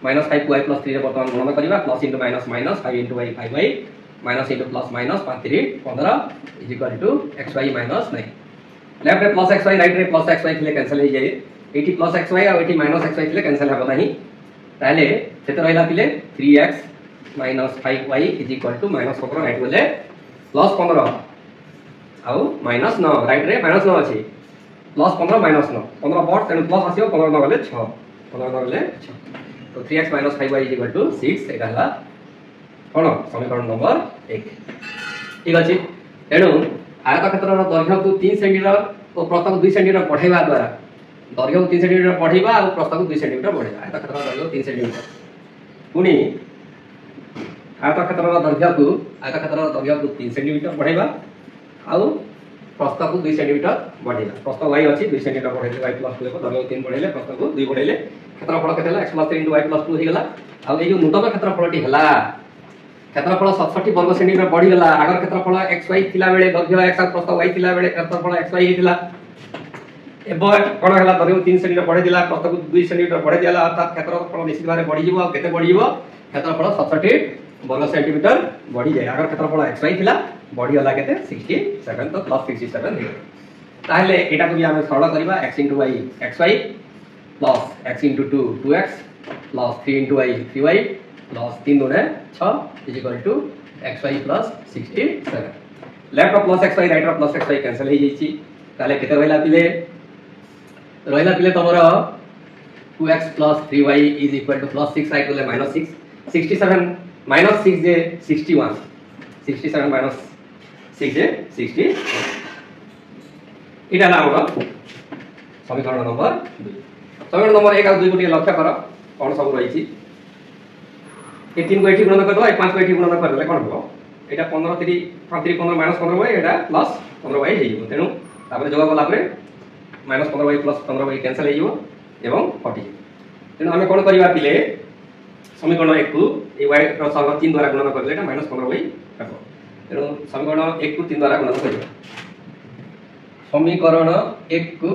minus 5 y plus 3 रे वर्तमान गुणन करिबा plus into minus minus 5 into y 5y minus into plus minus 5 3 15 is equal to xy minus 9 left रे plus xy राइट रे plus xy थिले cancel हो जाय eighty plus xy और एटी minus xy थिले कैंसिल हबो नाही ताले सेते रहला पिले 3x minus 5y is equal to minus 15 right बोले plus 15 आउ minus 9 राइट रे minus 9 अछि प्लस 15 माइनस 9 15 बट तेनु प्लस आसियो 15 न गले 6 15 न गले 6 तो 3x - 5y = 6 एटा हला कोन समीकरण नंबर 1 ठीक अछि तेनु आयतक्षेत्रर दैर्घ्य को 3 सेंटीमीटर और प्रस्थ को 2 सेंटीमीटर बढ़ाइबा द्वारा दैर्घ्य को 3 सेंटीमीटर बढ़ाइबा और प्रस्थ को 2 सेंटीमीटर बढ़ाइबा आयतक्षेत्रर दैर्घ्य 3 सेंटीमीटर पुनी आयतक्षेत्रर दैर्घ्य को 3 सेंटीमीटर बढ़ाइबा आ प्रस्थ को 2 सेंटीमीटर बढ़ेला प्रस्थ y अछि 2 सेंटीमीटर बढ़ेले y + 2 को दैर्घ्य 3 बढ़ेले प्रस्थ को 2 बढ़ेले क्षेत्रफल केतेला x + 3 * y + 2 हे गेला आ ए जो नूतन क्षेत्रफलटी हला क्षेत्रफल 67 वर्ग सेंटीमीटर बढ़ी गेला आगर क्षेत्रफल xy थिला बेले दैर्घ्य x प्रस्थ y थिला बेले क्षेत्रफल xy हेतिला एबो कोन हला दैर्घ्य 3 सेंटीमीटर बढ़े दिला प्रस्थ को 2 सेंटीमीटर बढ़े दिला अर्थात क्षेत्रफल निश्चित भाबरे बढ़ी जिवो केते बढ़ी जिवो क्षेत्रफल 67 वर्ग सेंटीमीटर बढ़ी जाय अगर क्षेत्रफल xy थिला बढ़ी गला केते 67 तो प्लस 67 हे ताहले एटा को भी हम सरल करबा x * y xy plus x * 2 2x plus 3 * y 3y plus 3 * 6 = xy + 67 left plus xy right plus xy cancel हो जाईची ताले केते रहला पिले तमरो 2x plus 3y is equal to plus 6 right बोले minus 6 67 minus 6 जे 61 67 minus 6 जे 60 इटा ला हमरो समीकरण नंबर 2 समीकरण नंबर 1 और 2 को लक्ष्य कर कोन सब रही छी ए 3 को एठी गुणन कर दो ए 5 को एठी गुणन कर देले कोन हो एटा 15 3 5 3 15 minus 15y एटा plus 15y हे जिवो तेनु तापर जोग गला परे minus 15y plus 15y cancel हे जिवो एवं 40 तेनु हमें कोन करिवा पिले समीकरण 1 को ए y रो सह 3 द्वारा गुणन कर देले 15y हबो तेनु समीकरण 1 को 3 द्वारा गुणन करिवा समीकरण 1 को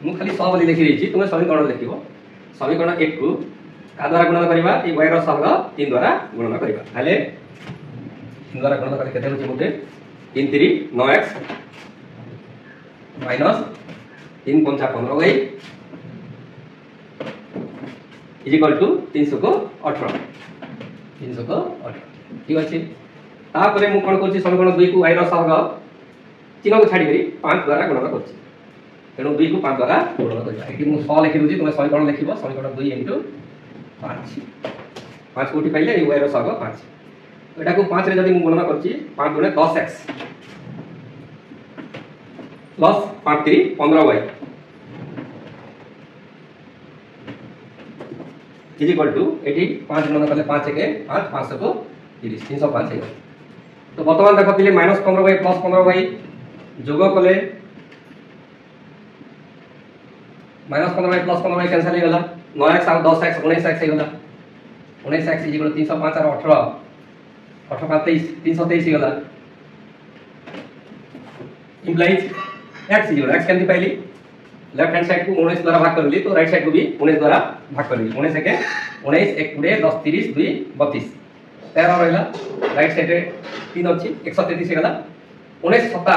मु खाली सब वाली लिखि रही छी तुमे समीकरण लिखिबो समीकरण 1 को का द्वारा गुणन करिवा ए y रो सह 3 द्वारा गुणन करिवा ताले 3 द्वारा गुणन करले केते होची मोटे 3 3 9x minus 3 5 15y is equal to 300 को 18 300 को 18 ठीक अछि तापरे मु कोन करछि समीकरण 2 को y रो सह 3 को छाडी करी 5 द्वारा गुणन करछि तेनु 2 को 5 द्वारा गुणन करछि एटी मु 100 लिखि रुछि तुमे समीकरण लिखिबो समीकरण 2 into 5 5 कोठी पाइले y रो सह 5 एटा को 5 रे जदी मु गणना करछि 5 गुणे 10x plus 5 3 15y is equal to एटी 5 गणना करले 5 के 5 500 को 30 305 है तो वर्तमान देखो पिले माइनस 15y प्लस 15y जोग कले minus 15y plus 15y cancel हो गला 9x और 10x 19x हो गला 19x इज इक्वल टू 305 और 18 18 5 23 323 हो गला implies x is equal x कैंती पहली लेफ्ट हैंड साइड को 19 द्वारा भाग कर ली तो राइट साइड को भी 19 द्वारा भाग कर ली 19 के 19 1 20 10 30 2 32 13 रहला राइट साइड रे 3 अछि 133 हे गला 19 7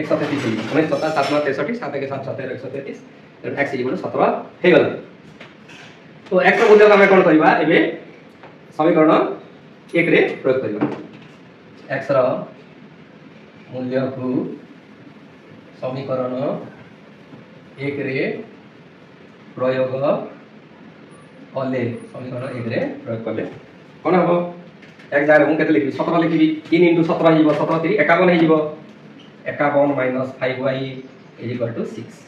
133 19 7 7 63 7 के 7 17 133 तो x इज इक्वल टू 17 हे गला तो x रो मूल्य हम कोन करबा एबे समीकरण 1 रे प्रयोग करबा x रो मूल्य को समीकरण 1 रे प्रयोग कले समीकरण 1 रे प्रयोग कले कोन हबो एक जारे मु केते लिखि 17 लिखि 3 * 17 हिबो 17 3 51 हे जिवो 51 - 5y = 6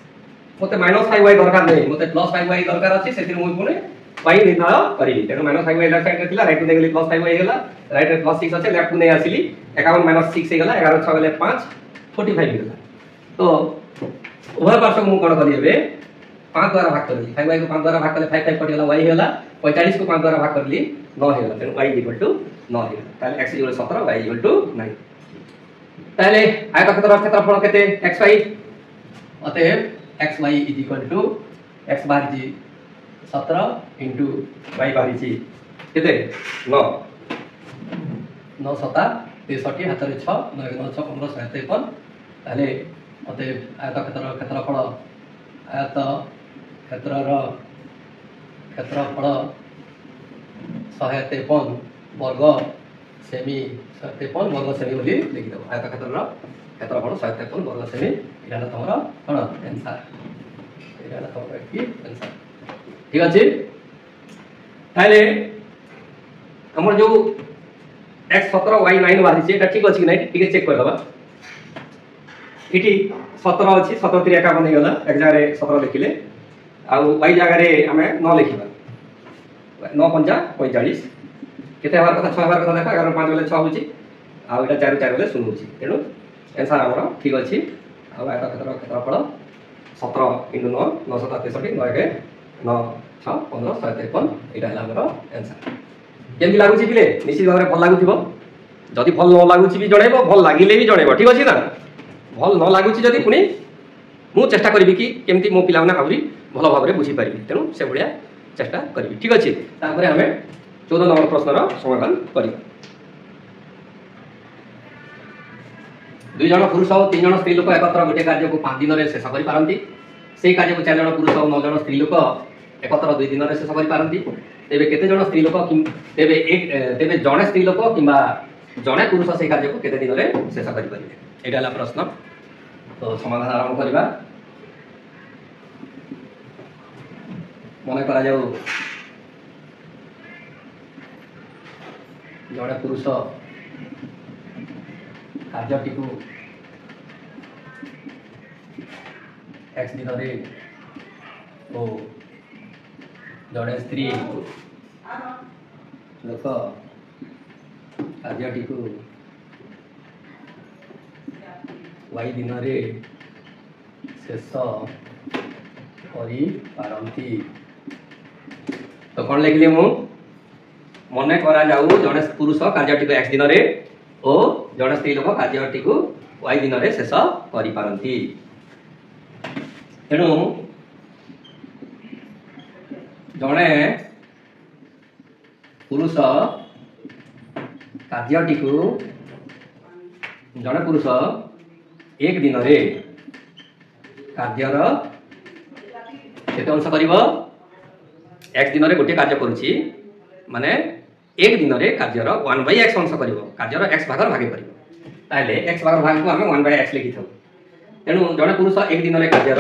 मते -5y दरकार नै मते +5y दरकार अछि सेतिर मु पुने y निर्णय करिली तेनु -5y लेफ्ट साइड रे थिला राइट टु देगली +5y हे गेला राइट रे +6 अछि लेफ्ट टु नै आसिली 51 - 6 हे गेला 11 6 गेले 5 45 हे गेला तो उभय पार्श्व मु कोन करिबे 5 द्वारा भाग करली 5y को 5 द्वारा भाग करले 5 5 कटि गेला y हेला 45 को 5 द्वारा भाग करली 9 हेला तेनु y = 9 हेला ताले x = 17 y = 9 ताले आयतक्षेत्र क्षेत्रफल केते xy अतएव xy = x बार जी 17 into y बार जी केते 9 9 7 63 हाथ रे 6 9 9 6 15 57 ताले अतएव आयतक्षेत्र क्षेत्रफल आयत क्षेत्रर क्षेत्रफल 153 वर्ग सेमी 153 वर्ग सेमी बोली लिखि दबो आयतक्षेत्रर क्षेत्रफल 153 वर्ग सेमी इराला तमरा कोन आंसर इराला तमरा की आंसर ठीक अछि ताले हमर जो x 17 y 9 बारी छै एटा ठीक अछि कि नै ठीक चेक कर दबा इटी 17 अछि 17 3 51 हे गेला एक जगह रे 17 लिखिले आ y जगह रे हमें 9 लिखिबा 9 5 45 केते बार कथा 6 बार कथा देखा 11 5 बेले 6 होची आ एटा 4 4 बेले 0 होची तेनु आंसर हमर ठीक अछि आ एटा क्षेत्रफल 17 * 9 9 7 63 9 के 9 6 15 153 एटा हला हमर आंसर केमि लागु छी पिले निश्चित भाबरे भल लागु थिबो जदी भल न लागु छी भी जणैबो भल लागिले भी जणैबो ठीक अछि ना भल न लागु छी जदी पुनी मु चेष्टा करबी कि केमति मो पिलावना आउरी भल भाबरे बुझी पारिबी तेनु से भलिया चेष्टा करबी ठीक अछि तापरे हमें 14 नंबर प्रश्नर समाधान करिबा दुई जन पुरुष और 3 जन स्त्री लोक एकत्र गोटे कार्य को 5 दिन रे शेष करि पारंती सेही कार्य को 4 जन पुरुष और 9 जन स्त्री लोक एकत्र 2 दिन रे शेष करि पारंती तेबे केते जन स्त्री लोक तेबे जणे स्त्री लोक किबा जणे पुरुष सेही कार्य को केते दिन रे शेष करि परिबे एटा ला प्रश्न तो समाधान आरंभ करवा। मन करा जाऊ जड़े पुरुष कार्यटी को एक्स दिन ओ जड़े स्त्री लोक कार्यटी को वाई दिन शेष पारती। तो कौन लिखिली मु मन करा जाऊ जड़े पुरुष कार्यटी को एक्स दिन ओ जड़े स्त्री लोक कार्यटी को वाई दिन शेष पारती। तेणु जड़े पुरुष कार्यटी को जड़े पुरुष एक दिन कार्यर केते अंश करिवो एक्स दिन गोटे कार्य करुची माने एक दिन कार्यर 1/x अंश करिवो कार्यर x भाग भागे करिवो ताले x भाग भाग को हमें 1/x लिखि थाउ। तेणु जड़े पुरुष एक दिन कार्यर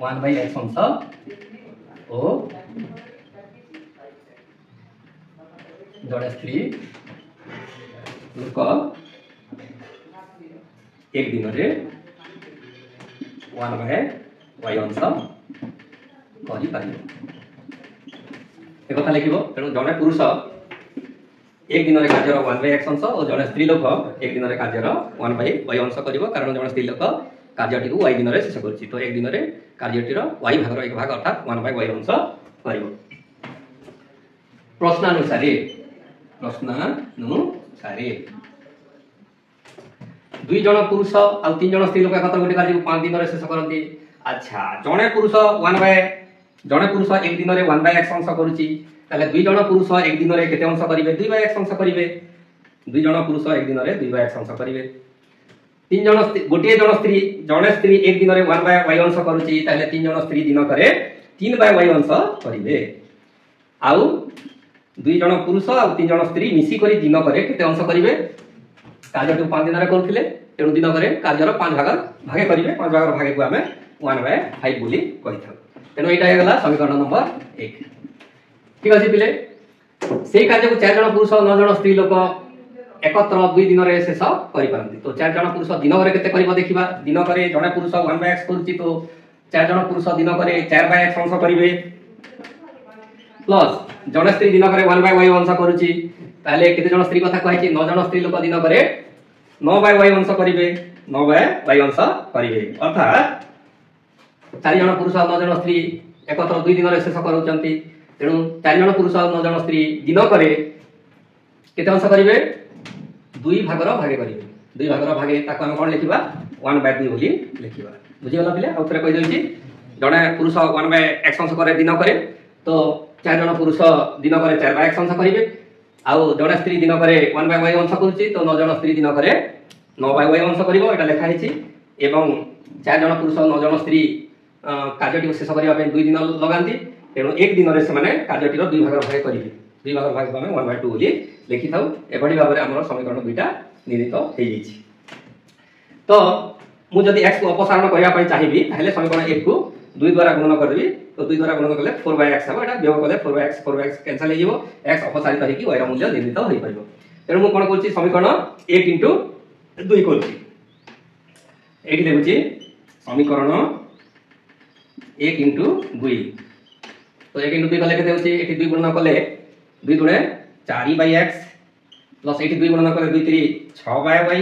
1/x अंश ओ जड़े स्त्री लोक एक दिन 1/y अंश कथा लिख। तेणु जड़े पुरुष एक दिन कार्यर 1/x अंश और जड़े स्त्री लोक एक दिन कार्यर 1/y अंश कर कारण जड़े स्त्री लोक कार्यटी को y दिन शेष कर। तो एक दिन कार्यटीर y भाग एक भाग अर्थात 1/y अंश कर। प्रश्नानुसारे दुई जन पुरुष आ 3 जन स्त्री लोक एकत्र गोटे कार्य 5 दिन शेष करती। अच्छा जड़े पुरुष जड़े पुरुष एक दिन 1/x अंश करुच्ची ताले दुई जन पुरुष एक दिन केते अंश करिवे 2/x अंश करिवे। दुई जन पुरुष एक दिन 2/x अंश करिवे। 3 जन गोटे जन स्त्री जड़े स्त्री एक दिन 1/y अंश करुच्ची ताले 3 जन स्त्री दिन करे 3/y अंश करिवे। आउ दुई जन पुरुष आ 3 जन स्त्री मिसी करी दिन करे केते अंश करिवे कार्य 5 दिन करथिले। तेणु दिन करे कार्यर 5 भाग भागे करिवे 5 भाग भागे को हमें 1/5 बोली कहि थाउ। तेणु एटा हे गला समीकरण नंबर 1। ठीक अछि पिले सेही कार्य को 4 जन पुरुष 9 जन स्त्री लोक एकत्र 2 दिन रे शेष करि पारंती। तो 4 जन पुरुष दिन करे केते करिवो देखिबा। दिन करे जने पुरुष 1/x करूची तो 4 जन पुरुष दिन करे 4/x अंश करिवे प्लस जने स्त्री दिन करे 1/y अंश करूची ताले केते जन स्त्री कथा कहै छी 9 जन स्त्री लोक दिन करे 9/y अंश करिवे 9/y अंश करिवे अर्थात 4 जन पुरुष 9 जन स्त्री एकत्र 2 दिन रे शेष करूचंती। तेणु 4 जन पुरुष 9 जन स्त्री दिन करे केते अंश करिवे 2 भागर भागे करिवे 2 भागर भागे ताको हम कोन लिखिबा 1/2 बोली लिखिबा। बुझि गला पिले आउथरे कहि देछि जने पुरुष 1/x अंश करे दिन करे तो 4 जन पुरुष दिन करे 4/x अंश करिवे आउ जने स्त्री दिन करे 1/y अंश करूची तो 9 जन स्त्री दिन करे 9/y अंश करिवो एटा लिखा हिची। एवं 4 जन पुरुष 9 जन स्त्री कार्यटी शेष करबा पे 2 दिन लगांती। तेणु एक दिन रे से माने कार्यटीर 2 भाग भाग करिवे 2 भाग भाग को हमें 1/2 बोली लिखि थाउ। एबडी भाबरे हमर समीकरण दुईटा निर्णीत हो जाइछि। तो मु जदि x को अपसारण करिया पय चाहिबी ताहले समीकरण 1 को 2 द्वारा गुणन करबी। तो 2 द्वारा गुणन करले 4/x हबो एटा व्यव करले 4/x कैंसिल हो जिवो x अपसारित होई कि y रा मूल्य निर्णीत होई परिबो। तेणु मु कोन करछि समीकरण 1 * 2 करछि। एठी देखुछि समीकरण 1 * 2 तो 1 * 2 कले केते होछि एठी 2 गुणन कले 2 गुणे 4/x प्लस एठी 2 गुणन कले 2 * 3 6/y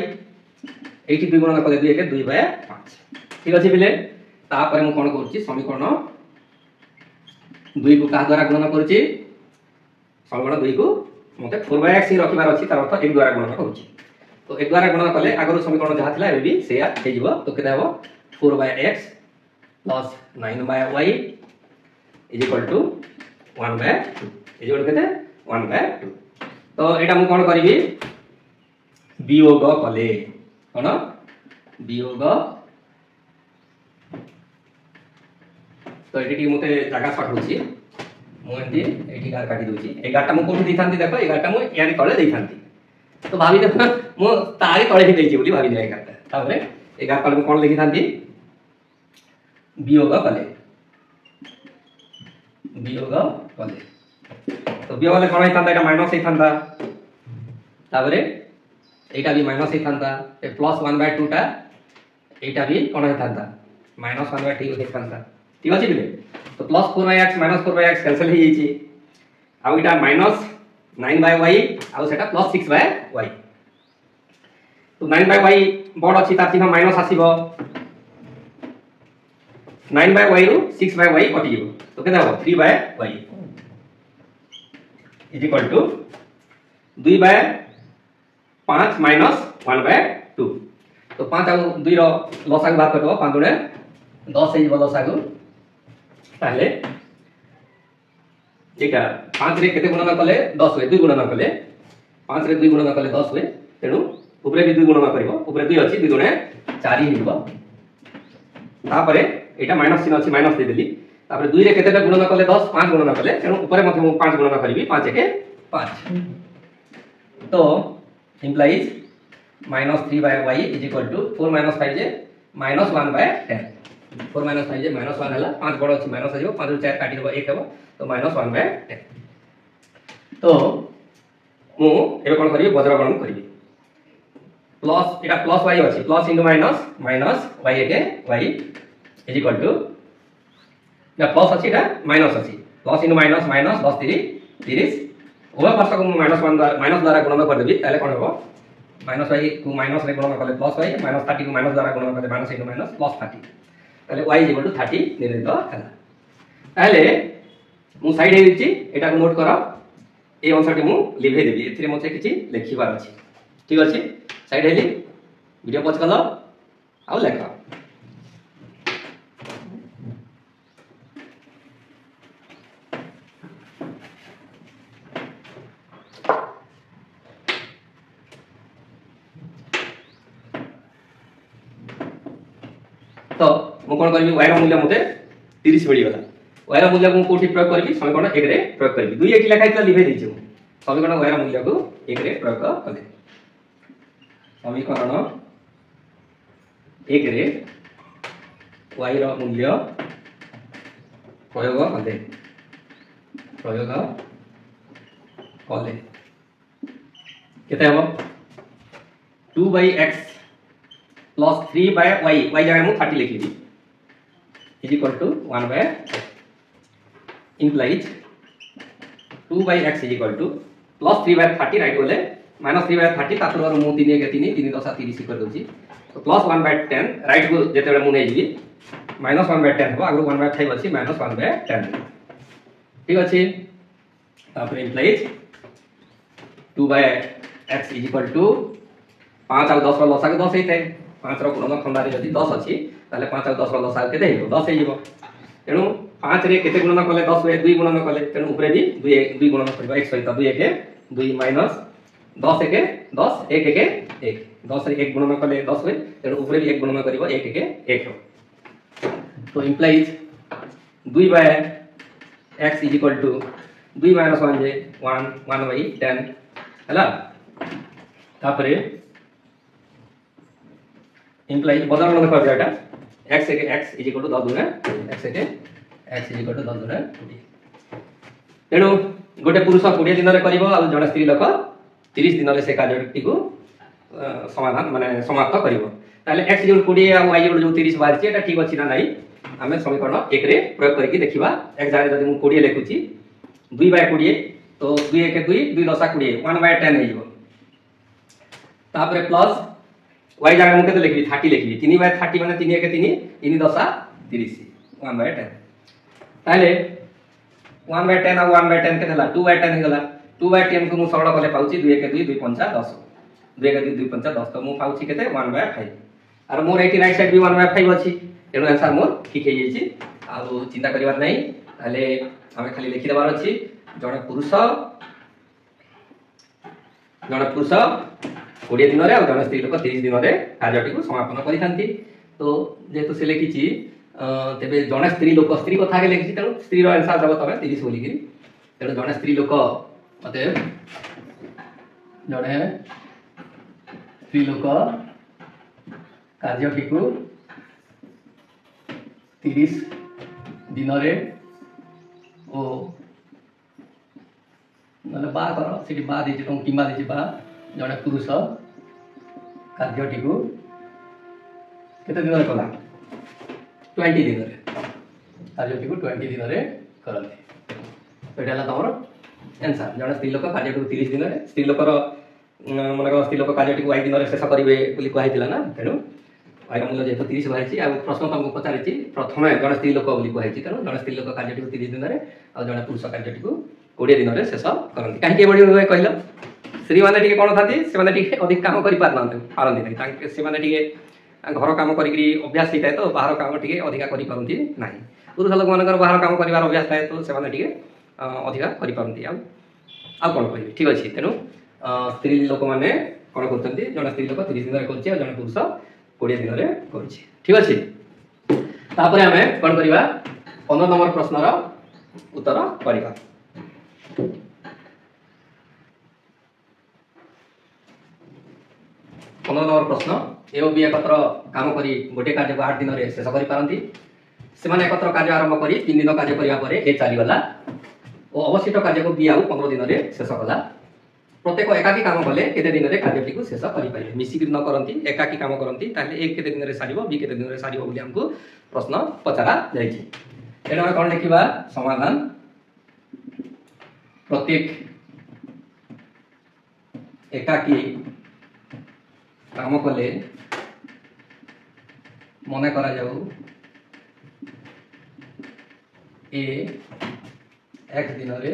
एठी 2 गुणन कले 2 * 1 2/5। ठीक अछि बिले तापर मु कोन करछि समीकरण 2 को का द्वारा गुणन करछि समीकरण 2 को मते 4/x ही रखिबार अछि तार अर्थ 1 द्वारा गुणन करछि। तो 1 द्वारा गुणन कले आगरो समीकरण जहा थिला एबी सेया हे जिवो। तो केते हबो 4/x प्लस 9/y = 1/2 इजोड केते 1/2। तो एटा मु कोन करबी वियोग कले कोन वियोग। तो एटी मते जागा शॉर्ट होची मु एटी गार काटी दोची 11टा मु कोठी दैथांती देखो 11टा मु यानी तळे दैथांती। तो भाबी देखो मु तारी तळे ही दैची बोली भाबी दे 11टा तापरे एगार कले कौन लिखी था वियोग कले वियोग कले तो वियोग कले कौन होता है माइनस होता तापरे एटा भी माइनस होता प्लस 1/2 टा एटा भी कौन होता माइनस 1/2 होता ठीक अच्छे बिले तो plus 4/x minus 4/x cancel हो जाइए आउ इटा माइनस 9/y आउ सेटा प्लस 6/y तो 9/y बड़ अच्छी तार चिन्ह माइनस आसीबो 9/y रु 6/y कटि जीवो तो केते हो 3/y is equal to 2/5 minus 1/2 तो 5 आउ 2 रो लसागु बात करबो 5 दुने 10 हे जीवो लसागु ताले एटा 5 रे केते गुणन कले 10 हुए 2 गुणन कले 5 रे 2 गुणन कले 10 हुए तेनु ऊपरे भी 2 गुणन करिवो ऊपरे 2 अछि 2 दुने 4 ही हिबो तापरे एटा माइनस चिन्ह अछि माइनस दे देली तापरे 2 रे केतेटा गुणन कले 10 5 गुणन कले तेनु ऊपरे मध्ये मु 5 गुणन करिवि 5 एके 5 तो implies minus 3/y is equal to 4 minus 5 जे माइनस 1/10 4 माइनस 5 जे माइनस 1 हला 5 बड़ अछि माइनस आजिवो 5 रु 4 काटि देबो 1 हेबो तो माइनस 1/10 तो मु एबे कोन करिवि वज्र गणन करिवि प्लस एटा प्लस y अछि plus into minus minus y एके y इज इक्वल टू या प्लस अछि एटा माइनस अछि plus into minus minus 10 30 over पार्श्व को माइनस द्वारा गुणन कर देबी ताले कोन होबो माइनस y को माइनस रे गुणन करले प्लस y माइनस 30 को माइनस द्वारा गुणन करले माइनस इनटू माइनस प्लस 30 ताले y इज इक्वल टू 30 निर्णित हला ताले मु साइड हे दिछि एटा को नोट करो ए आंसर के मु लिखे देबी एथिरे मते किछि लेखिबार अछि ठीक अछि साइड हेली वीडियो पॉज कर लो आ लेखा तो मु कोन करबी y रो मूल्य मते 30 मिली गला y रो मूल्य को कोठी प्रयोग करबी समीकरण 1 रे प्रयोग करबी 2 1 लिखाइ त लिखे दिछु समीकरण y रो मूल्य को 1 रे प्रयोग कले समीकरण 1 रे y रो मूल्य प्रयोग कले केते हबो 2/x प्लस 3/y y जगह मु 30 लिखि दी is equal to 1/x implies 2/x is equal to plus 3/30 right बोले माइनस 3/30 तापर मु 3 के 3 3 10 30 कर दोची तो प्लस 1/10 राइट को जेते मु नै जी माइनस 1/10 हो आगु 1/5 अछि माइनस 1/10 ठीक अछि तापर implies 2/x is equal to 5 और 10 रो लसागु 10 हेते 5 रो गुणन खंडारे यदि 10 अछि ताले 5 और 10 रो लसागु केते हेबो 10 हे जीवो तेनु 5 रे केते गुणन कले 10 हुए 2 गुणन कले तेनु ऊपरे भी 2 गुणन करबा 1 सहित 2 एके 2 माइनस 10 एके 10 1 एके 1 10 रे 1 गुणन कले 10 हुए तेनु ऊपरे भी 1 गुणन करबो 1 एके 1 हो तो implies 2/x is equal to 2 minus 1 जे 1/10 हला तापरे इंप्लाइज बदल गणन कर जाटा x एके x इज इक्वल टू 10 गुणे x एके x इज इक्वल टू 10 गुणे 20 तेनु गोटे पुरुष 20 दिन रे करबो आ जण स्त्री लोक 30 दिन रे से कार्यटी को समाधान माने समाप्त करबो ताले x इज 20 आ y इज 30 बारछि एटा ठीक अछि ना नाही हमें समीकरण 1 रे प्रयोग करके देखिबा एक जाय जदि मु 20 लिखुची 2/20 तो 2 1 2 2 10 20 1/10 हे जिवो तापरे प्लस y जगह मु केते लिखबी 30 लिखबी 3/30 माने 3 1 3 3 10 30 1/10 ताले 1/10 आ 1/10 केते ला 2/10 हे गला 2/10 को मु सरल कले पाउची 2 1 2 2 5 10 2 1 2 2 5 10 तो मु पाउची केते 1/5 आर मोर एटी राइट साइड भी 1/5 अछि तेनो आंसर मोर ठीक हे जेछि आ चिंता करिवार नै ताले हमें खाली लिखि देबार अछि जने पुरुष 20 दिन रे आ जने स्त्री लोक 30 दिन रे कार्यटी को समापन करि थांती तो जेतु से लिखिची तेबे जने स्त्री लोक स्त्री कथा के लिखिची तेनु स्त्री रो आंसर जब तमे 30 बोली गिरी तेनु जने स्त्री लोक मते जने स्त्री लोक କାର୍ଯ୍ୟଟି को 30 दिन रे ओ मतलब बा कर से बा दे किंबा दे बा जड़े पुरुष कार्यटी को केते दिन रे कला 20 दिन रे कार्यटी को 20 दिन रे करते तो एटा ला तमरो आंसर जड़े स्त्री लोक कार्यटी को 30 दिन रे स्त्री लोकर मन स्त्री लोक कार्यटी को 8 दिन रे शेष करिवे बोली कहैतिला ना तेनु आइर मूल्य जेहेतु 30 बाहरी आ प्रश्न तुमको पचारि प्रथम जड़े स्त्री लोक बोली कहैछि तेनु जड़े स्त्री लोक कार्यटी को 30 दिन रे आ जड़े पुरुष कार्यटी को 20 दिन रे शेष करंती काहे के बडी कहला स्त्री माने टिके कोन थाती से माने टिके अधिक काम करि पारनते पारंती नै तांके से माने टिके घर काम करी अभ्यास होता है तो बाहर काम टी अधिका करी पारंती नाही पुरुष लोक मानकर बाहर काम करिवार अभ्यास थाए तो से माने टिके अधिका करि पारंती आ कोन कहबी ठीक अछि तेनु स्त्री लोक माने कोन करतंती जण स्त्री लोक 30 दिन रे करछि आ जण पुरुष 20 दिन रे करछि ठीक अछि तापरे हमें कोन करिवा 15 नंबर प्रश्न रो उत्तर करिवा 15 नंबर प्रश्न ए ओ बी एकत्र काम करी गोटे कार्य को 8 दिन रे शेष करि पारंती से माने एकत्र कार्य आरंभ करी 3 दिन कार्य करिया परे ए चली गला ओ अवशिष्ट कार्य को बी आउ 15 दिन रे शेष कला प्रत्येक एकाकी काम कले केते दिन रे कार्यटी को शेष करि पारे मिसी कि न करंती एकाकी काम करंती ताले एक केते दिन रे सारिबो बी केते दिन रे सारिबो बोली हमको प्रश्न पचारा जायछि एटा हम कोन लिखिबा समाधान प्रत्येक एकाकी काम कले मन करा जाऊ ए एक दिन रे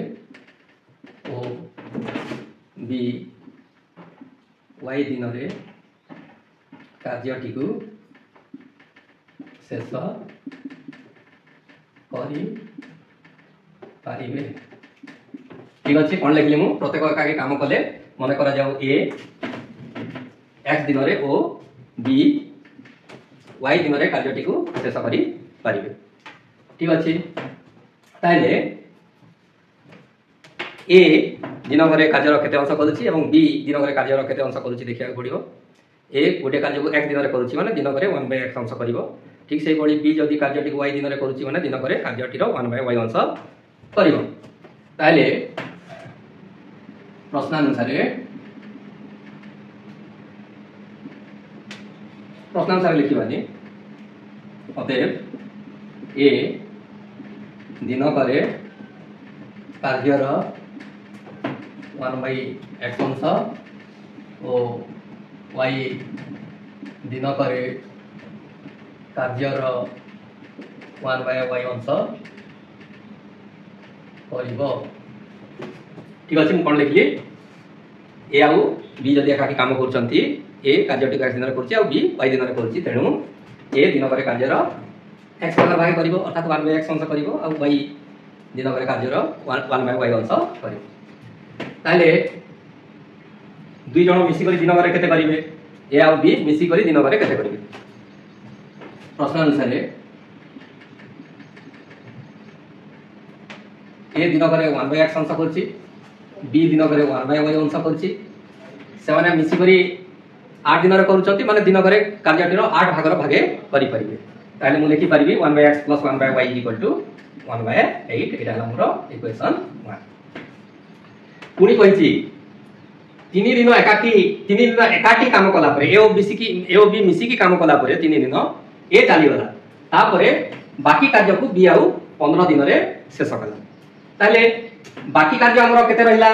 ओ बी वाई दिन रे कार्यटी को शेष करि पारिबे ठीक अछि कोन लिखली मु प्रत्येक एकाकी काम कले मन करा जाऊ ए एक्स दिन रे ओ बी वाई दिन रे कार्यटी को शेष करि पारिबे ठीक अछि ताइले ए दिन रे कार्य केते अंश करूछि एवं बी दिन रे कार्य केते अंश करूछि देखिया पड़िबो ए गोटे कार्य को एक दिन रे करूछि माने दिन रे 1/x अंश करिवो ठीक से बडी बी जदी कार्यटी को वाई दिन रे करूछि माने दिन रे कार्यटी रो 1/y अंश करिवो ताइले प्रश्नानुसार लिखिबानी अतएव ए दिन करे कार्यर 1/x अंश और y दिन करे कार्यर 1/y अंश करिवो ठीक अछि मु कोन लिखली ए आउ बी जदी एकाकी काम करचंती ए कार्यटी को दिन रे करछि आ बी वाई दिन रे करछि तेणु ए दिन करे कार्यर x पर भाग करिवो अर्थात 1/x अंश करिवो आ y दिन करे कार्यर 1/y अंश करिवो ताले दुई जण मिसी करी दिन करे केते करिवे ए आ बी मिसी करी दिन करे केते करिवे प्रश्न अनुसार ए दिन करे 1/x अंश करछि बी दिन करे 1/y अंश करछि से माने मिसी करी 8 दिन रे करूचंती माने दिन करे कार्यटी रो 8 भाग रो भागे करि परिबे ताले मु लिखि परिबी 1/x + 1/y = 1/8 एटा हमरो इक्वेशन 1 पुनी कहिछि 3 दिन एकाकी काम कला परे ए ओ बी मिसी की काम कला परे 3 दिन ए चाली गला तापरे बाकी कार्य को बी आउ 15 दिन रे शेष कला ताले बाकी कार्य हमरो केते रहिला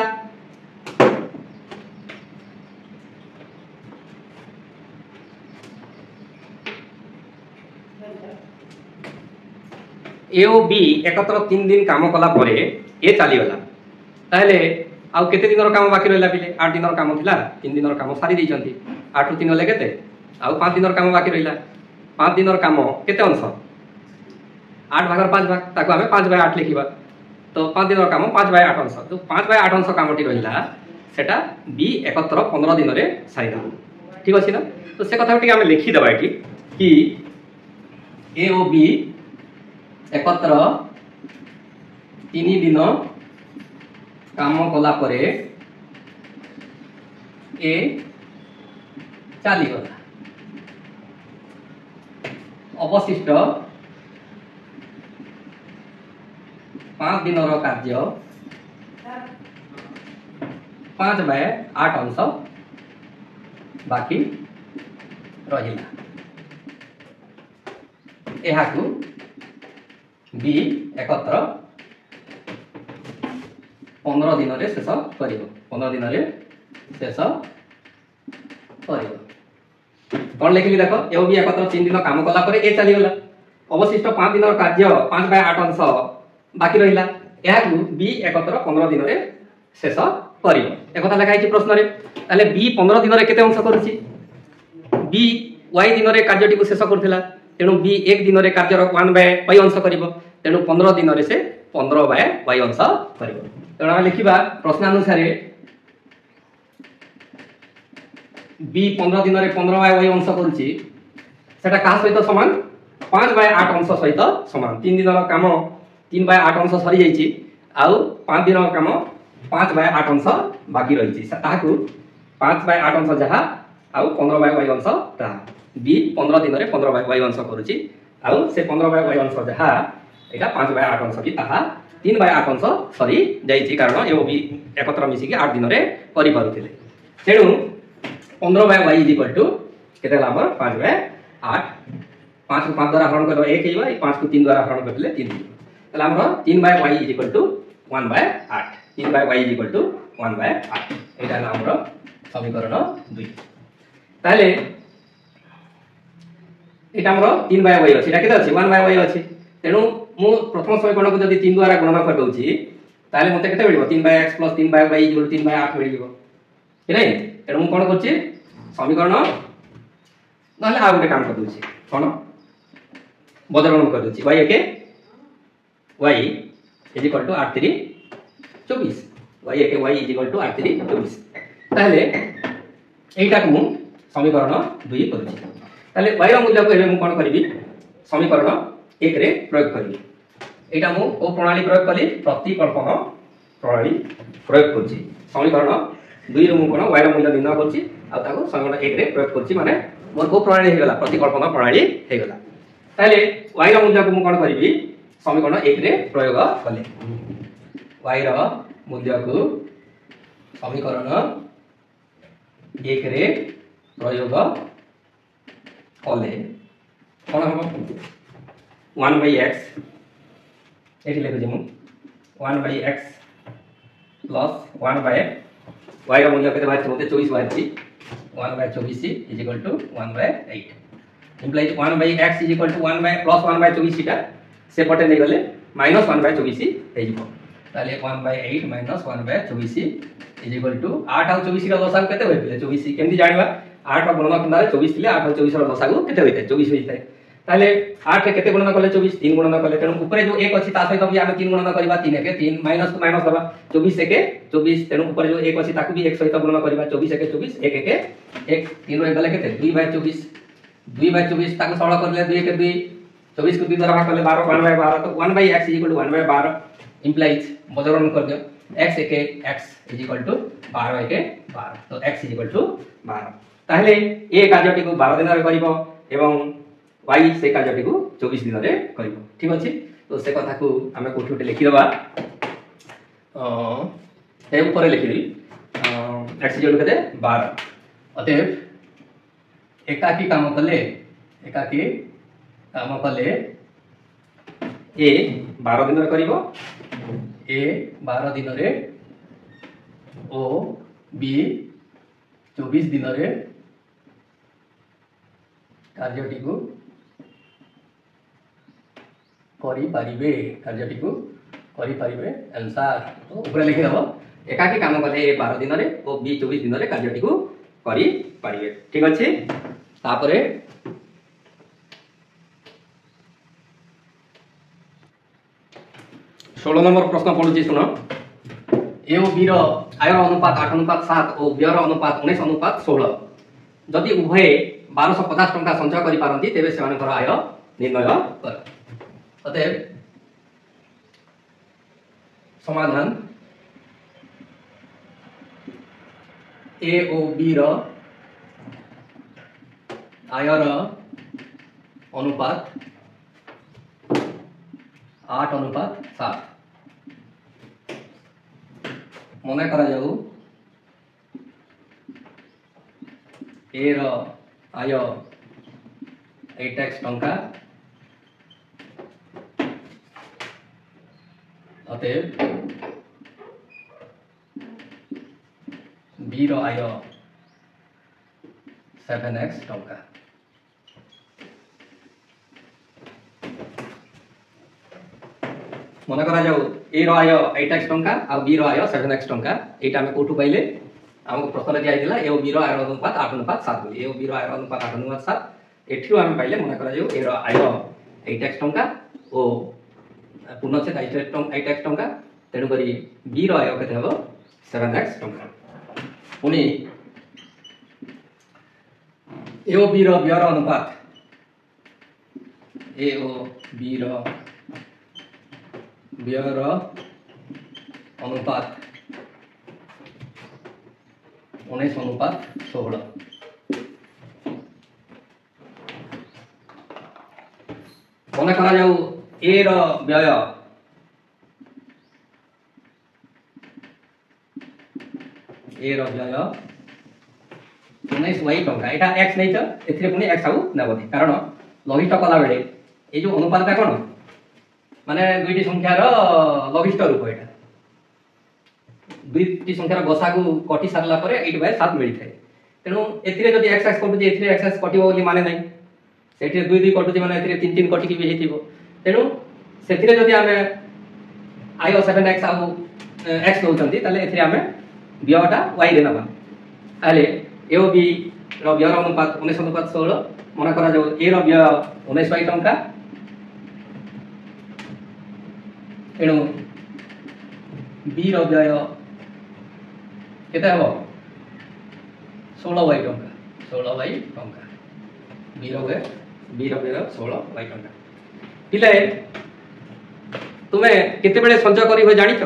ए ओ बी एकत्र 3 दिन काम कला परे ए चाली गला ताले आउ केते दिन काम बाकी रहला बिले 8 दिन काम थिला 3 दिन काम सारी दैचंती 8 रु 3 ले केते आउ 5 दिन काम बाकी रहला 5 दिन काम केते अंश 8 भाग 5 भाग ताको हमें 5/8 लिखिबा तो 5 दिन काम 5/8 अंश तो 5/8 अंश कामटी रहला सेटा बी एकत्र 15 दिन रे सारी दबो ठीक अछि ना तो से कथा टी हमें लिखि दबा कि ए ओ बी एकत्र 3 दिन काम कला परे ए चाली गला अवशिष्ट 5 दिन कार्य 5/8 अंश बाकी रहिला एहाकू बी एकत्र 15 दिन रे शेष करिवो 15 दिन रे शेष करिवो कौन लिखिली देख ए भी एकत्र 3 दिन काम कला परे ए चली गला अवशिष्ट 5 दिन कार्य 5/8 अंश बाकी रहिला एहाकू बी एकत्र 15 दिन रे शेष करिवो ए कथा लिखा है प्रश्न रे ताले बी 15 दिन रे केते अंश करूची बी y दिन रे कार्यटी को शेष करथिला तेणु बी एक दिन रे कार्यर 1/y अंश करिवो तेणु 15 दिन रे से 15/y अंश करिवो तेणु हम लिखिबा प्रश्नानुसार बी 15 दिन रे 15/y अंश करूची सेटा का सहित समान 5/8 अंश सहित समान 3 दिन काम 3/8 अंश सरी जाईची आउ 5 दिन काम 5/8 अंश बाकी रहिची ताहाकू 5/8 अंश जहा आउ 15/y अंश ता बी 15 दिन रे 15/y अंश करूची आउ से 15/y अंश जहा एटा 5/8 अंश की ताहा 3/8 अंश सरी जाईची कारण ए भी एकत्र मिसी के 8 दिन रे करि पारुथिले तेणु 15/y केते हमर 5/8 5 को 5 द्वारा हरण कर 1 हेबा 5 को 3 द्वारा हरण करले 3 तले हमर 3/y 1/8 3/y 1/8 एटा हमर समीकरण 2 ताले एटा हमर 3/y अछि एटा केते अछि 1/y अछि तेणु मु प्रथम समीकरण को जदी 3 द्वारा गणना कर दउची ताले मते केते मिलिबो 3/x + 3/y 3/8 मिलिबो कि नै तेणु मु कोन करछि समीकरण नहले आ गोटे काम कर दउची कोन बदलण कर दउची y एके y = 8 3 24 y एके y = 8 3 24 ताले एटा को समीकरण 2 करछि ताले y ର मूल्य को एबे मु कोन करबी समीकरण 1 रे प्रयोग करबी एटा मु ओ प्रणाली प्रयोग कली प्रतिकल्पन प्रणाली प्रयोग करछि समीकरण 2 रो मु कोन y ର मूल्य निर्णय करछि आ ताको समीकरण 1 रे प्रयोग करछि माने मोर को प्रणाली हे गला प्रतिकल्पन प्रणाली हे गला ताले y ର मूल्य को मु कोन करबी समीकरण 1 रे प्रयोग कले y ର मूल्य को समीकरण 1 रे प्रयोग कले कोन हम 1/x एठी लेख जे मु 1/x + 1/y ର मूल्य केते बाछि मते 24 बाछि 1/24 = 1/8 implies 1/x = 1 + 1/24 टा से पटे नै गले -1/24 हे जिवो ताले 1/8 - 1/24 = 8 और 24 रा लसागु केते होइतले 24 केमि जानिबा 8 रा गणना करले 24 थिले 8 और 24 रा लसागु केते होइते 24 होइते ताले 8 रे केते गणना करले 24 3 गणना करले तेनु ऊपर जो 1 अछि ता सहित भी हम 3 गणना करबा 3 एके 3 माइनस को माइनस दबा 24 एके 24 तेनु ऊपर जो 1 अछि ताकू भी 1 सहित गणना करबा 24 एके 24 1 एके 1 3 रो गले केते 2/24 2/24 ताकू सरल करले 2 एके 2 24 को 2 द्वारा भाग करले 12 1/12 तो 1/x = 1/12 implies बदलण कर दियो x एके x = 12 एके 12 तो x = 12 ताहले ए कार्यटी को 12 दिन रे करिवो एवं y से कार्यटी को 24 दिन रे करिवो ठीक अछि तो से कथा को हमें कोठी उठे लिखि दबा ए ऊपर लिखि दी x = केते 12 अतएव एकाकी काम कले ए 12 दिन रे करिवो ए 12 दिन रे ओ बी 24 दिन रे कार्यटी को करि पारिबे आंसर तो ऊपर लिखि दबो एकाकी काम कले ए 12 दिन रे ओ बी 24 दिन रे कार्यटी को करि पारिबे ठीक अछि तापरे 16 नंबर प्रश्न पढुची सुनो ए ओ बी रो आय अनुपात 8:7 और व्यय अनुपात 19:16 जदि उभय 1250 टंका संचय करि पारंती तेबे सेमानकर आय निर्णय कर अतएव समाधान ए ओ बी रो आय अनुपात 8:7 मन करा जाऊ ए रो आय 8x टंका अतएव बी रो आय 7x टंका। मन करा जाऊ ए रो आय 8x टंका आ बी रो आय 7x टंका एटा हम कोठु पाइले हमको प्रश्न दिया दिला ए बी रो आय अनुपात 8:7 बोली ए बी रो आय अनुपात 8:7 एठिरो हम पाइले मन करा जाऊ ए रो आय 8x टंका ओ पूर्णछेद 8x टंका तेणु करी बी रो आय केते हबो 7x टंका। पुनी ए ओ बी रो व्यय अनुपात ए ओ बी रो व्यय अनुपात 19:16 मन करा जाऊ ए रो व्यय ए रो व्यय 19y टंका एटा x नहीं छ एथिरे पुनी x आउ नबदी कारण लघिष्ठ कला बेले ए जो अनुपातटा कोन माने दुईटी संख्यार लघिष्ठ रूप एटा दुईटी संख्यार गसागु कटि सारला परे 8/7 मिली थाए तेनु एथिरे जदि x कटु जे एथिरे x कटिबो बोली माने नै सेठी 2 2 कटु जे माने एथिरे 3 3 कटि कि भी हेतिबो तेनु सेथिरे जदि हमें आयो 7x आउ x नउचंती ताले एथिरे हमें व्ययटा y रे नबा ताले ए ओ बी रो व्यय अनुपात 19:16 मन करा जाऊ ए रो व्यय 19y टंका एणु बी रो व्यय केते हबो 16y टंका 16y टंका बी रो व्यय 16y टंका पिले तुमे केते बेले संचय करिबो जानि छ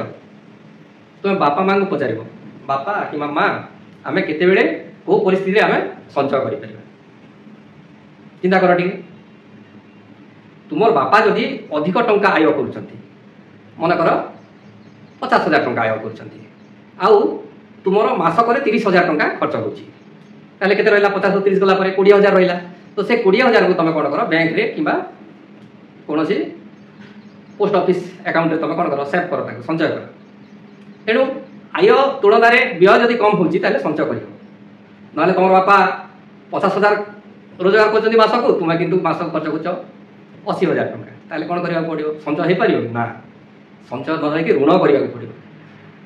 तुमे बापा मां को पचारिबो बापा कि मामा आमे केते बेले को परिस्थिति रे आमे संचय करि परिबा चिंता कर ठीक तुमर बापा जदि अधिक टंका आय करूछंती मन कर 50,000 टंका आय करूछंती आउ तुमर मासक रे 30,000 टंका खर्च होची ताले केते रहला 50 30 गला परे 20,000 रहला तो से 20,000 को तमे कोन कर बैंक रे किबा कोनोसी पोस्ट ऑफिस अकाउंट रे तमे कोन कर सेव कर ताको संचय कर एनु आय तुलना रे व्यय जदि कम होची ताले संचय करियो नाले तमर बापा 50,000 रोजगार करछंती मासक को तुमे किंतु मासक खर्च करछ 80,000 टंका ताले कोन करिया पड़ियो संचय हे परियो ना संचय न कि ऋण करिया पड़ियो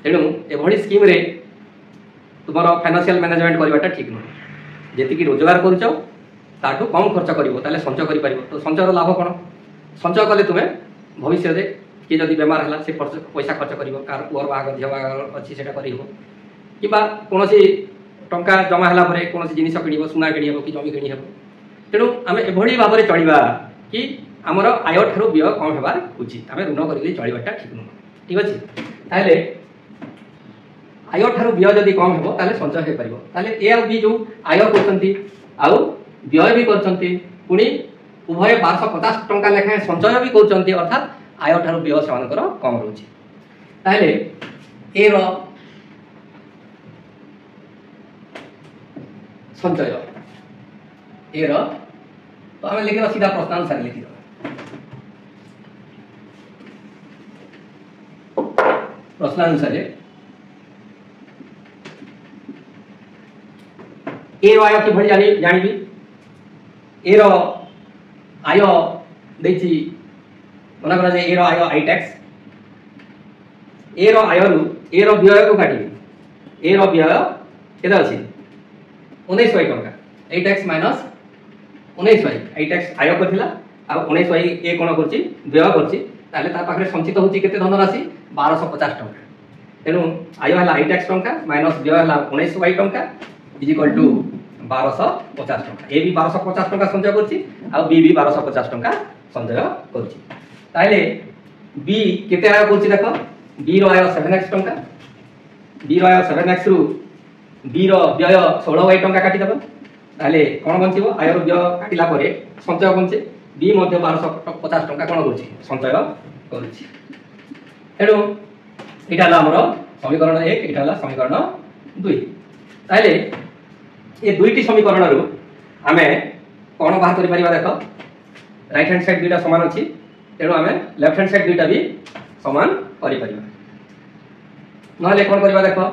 तेणु एभली स्कीम रे तुमर फाइनेंशियल मैनेजमेंट करबाटा ठीक न जेति कि रोजगार करूछ ताठू कम खर्च करिवो ताले संचय करि परिवो तो संचय लाभ कोन संचय कले तुमे भविष्य रे कि जदि बेमार हला से पैसा खर्च करिवो कार पुअर बाग झियो बाग अछि सेटा करिवो किबा कोनोसी टंका जमा हला परे कोनोसी जिनिस किनिबो सुना किनिबो कि जमी किनिबो तेणु आमे एभली भाबरे चलिबा कि हमर आय ठारू व्यय कम हेबार उचित आमे ऋण करिले चलिबाटा ठीक न ठीक अछि ताले आय ठारू व्यय जदि कम हेबो ताले संचय हे परिबो ताले ए आ बी जो आय करचंती आउ व्यय भी करचंती पुनी उभय 1250 टंका लेखा संचय भी करचंती अर्थात आय ठारू व्यय सेमानकर कम रहउची ताले ए रो संचय ए रो तो हमें लिखिबा सीधा प्रश्नानुसार लिखिबा प्रश्नानुसार ए रो आय कि भली जानिबी ए रो आय देछि मना करा जे ए रो आय 8x ए रो आय रु ए रो व्यय को काटिबी ए रो व्यय केदा अछि 19y टंका 8x माइनस 19y 8x आय करथिला आ 19y ए कोन करछि व्यय करछि ताले ता पाखरे संचित होछि केते धन राशि 1250 टंका तेनु आय हला 8x टंका माइनस व्यय हला 19y टंका इज इक्वल टू 1250 टंका ए भी 1250 टंका संचय करछि आ बी भी 1250 टंका संचय करछि ताले बी केते आय करछि देखो बी रो आय 7x टंका बी रो आय 7x रु बी रो व्यय 16y टंका काटि दबो ताले कोन बंचिबो आय रो व्यय काटिला परे संचय बंचे बी मध्य 1250 टंका कोन होछि संचय करूछि। एडो एटा ला हमर समीकरण 1 एटा ला समीकरण 2। ताले ए दुईटी समीकरण रु आमे कोन बाहर करि परिबा देखो राइट हैंड साइड दुईटा समान अछि तेणु आमे लेफ्ट हैंड साइड दुईटा भी समान करि परिबा। नहले कोन करबा देखो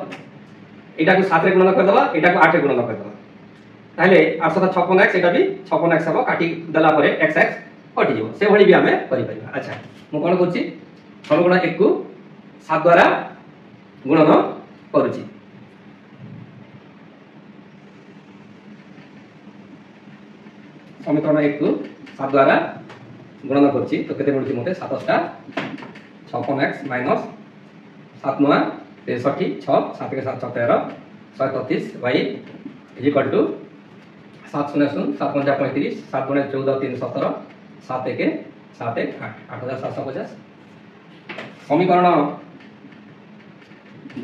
एटा को 7 रे गुणन कर दबा एटा को 8 रे गुणन कर दबा ताले 856x एटा भी 56x हबो काटी दला परे x x कटि जिवो से भली भी आमे करि परिबा। अच्छा मु कोन करछि समीकरण 1 को 7 द्वारा गुणन करूछि। समीकरण 1 को 7 द्वारा गुणन करछि तो केते मिलुछि मते 7 टा 56x माइनस 7 9 63 6 7 के 7 13 133 y इज इक्वल टू 7 0 0 7 5 35 7 गुणे 14 3 17 7 1 7 1 8 8750। समीकरण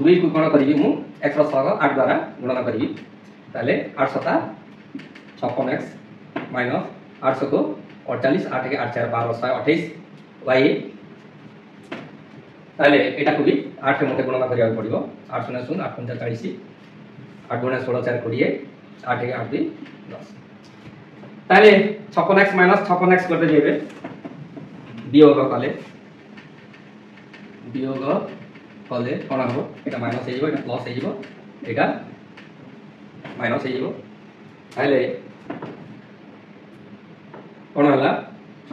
2 को कोन करिवि मु x रो सह 8 द्वारा गुणन करिवि ताले 8 7 56x माइनस 800 को 48 8 के 8 4 12 128 y ताले एटा को भी 8 मते गुणन करिया पड़िबो 8 0 0 8 5 40 8 गुणे 16 4 20 8 के 8 2 10 ताले 56x माइनस 56x करते जेबे वियोग कले कोन हबो एटा माइनस हे जिवो एटा प्लस हे जिवो एटा माइनस हे जिवो ताले कोन हला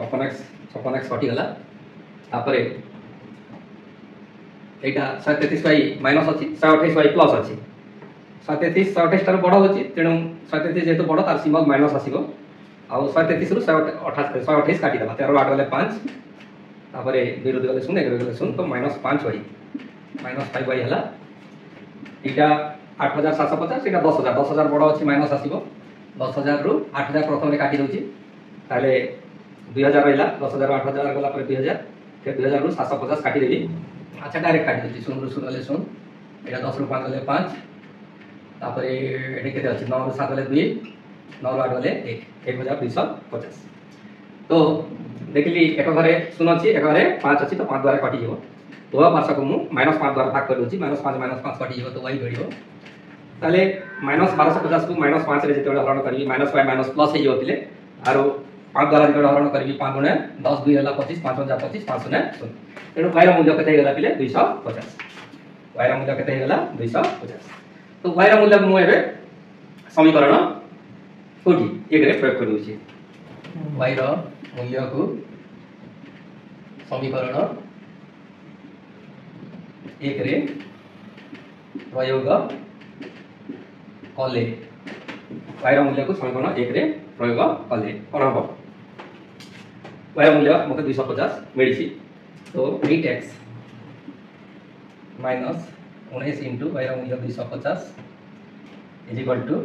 56x कटि गला तापरे एटा 133y माइनस अछि 128y प्लस अछि 133 128 तार बडो होछि तेनु 133 जेतो बडो तार सिंबल माइनस आसीबो आ 133 रु 128 काटी दबा 13 8 गले 5 तापरे 2 रु गले 0 1 रु गले 0 तो माइनस 5y माइनस 5y हला एटा 8750 एटा 10000 बडो अछि माइनस आसीबो 10000 रु 8000 प्रथम रे काटी दोछि ताले 2000 रहला 10000 रु 8000 गला पर 2000 फिर 2000 रु 750 काटी देबी। अच्छा डायरेक्ट काटी दोछि 0 रु 0 गले 0 एटा 10 रु 5 गले 5 तापरे एटे केते अछि 9 रु 7 गले 2 9 रु 8 गले 1 1250। तो देखली एक घरे 0 अछि एक घरे 5 अछि तो 5 द्वारा कटि जिवो तो पार्श्व को मु -5 द्वारा भाग कर दोछि -5 कटि जिवो तो y बढिबो ताले -1250 को -5 रे जेते हरण करबी -5 प्लस हे जिवो तिले आरो 5 द्वारा जेते हरण करबी 5 गुणे 10 2 हला 25 5 5 25 5 0 0 एनु y रो मूल्य केते हे गला पिले 250 y रो मूल्य केते हे गला 250। तो y रो मूल्य मु एबे समीकरण कोठी एक रे प्रयोग कर दोछि y रो मूल्य को समीकरण एक रे प्रयोग कले y रो मूल्य को समीकरण एक रे प्रयोग कले कोन हबो y रो मूल्य मते 250 मिलिछि तो 8x माइनस 19 इनटू y रो मूल्य 250 is equal to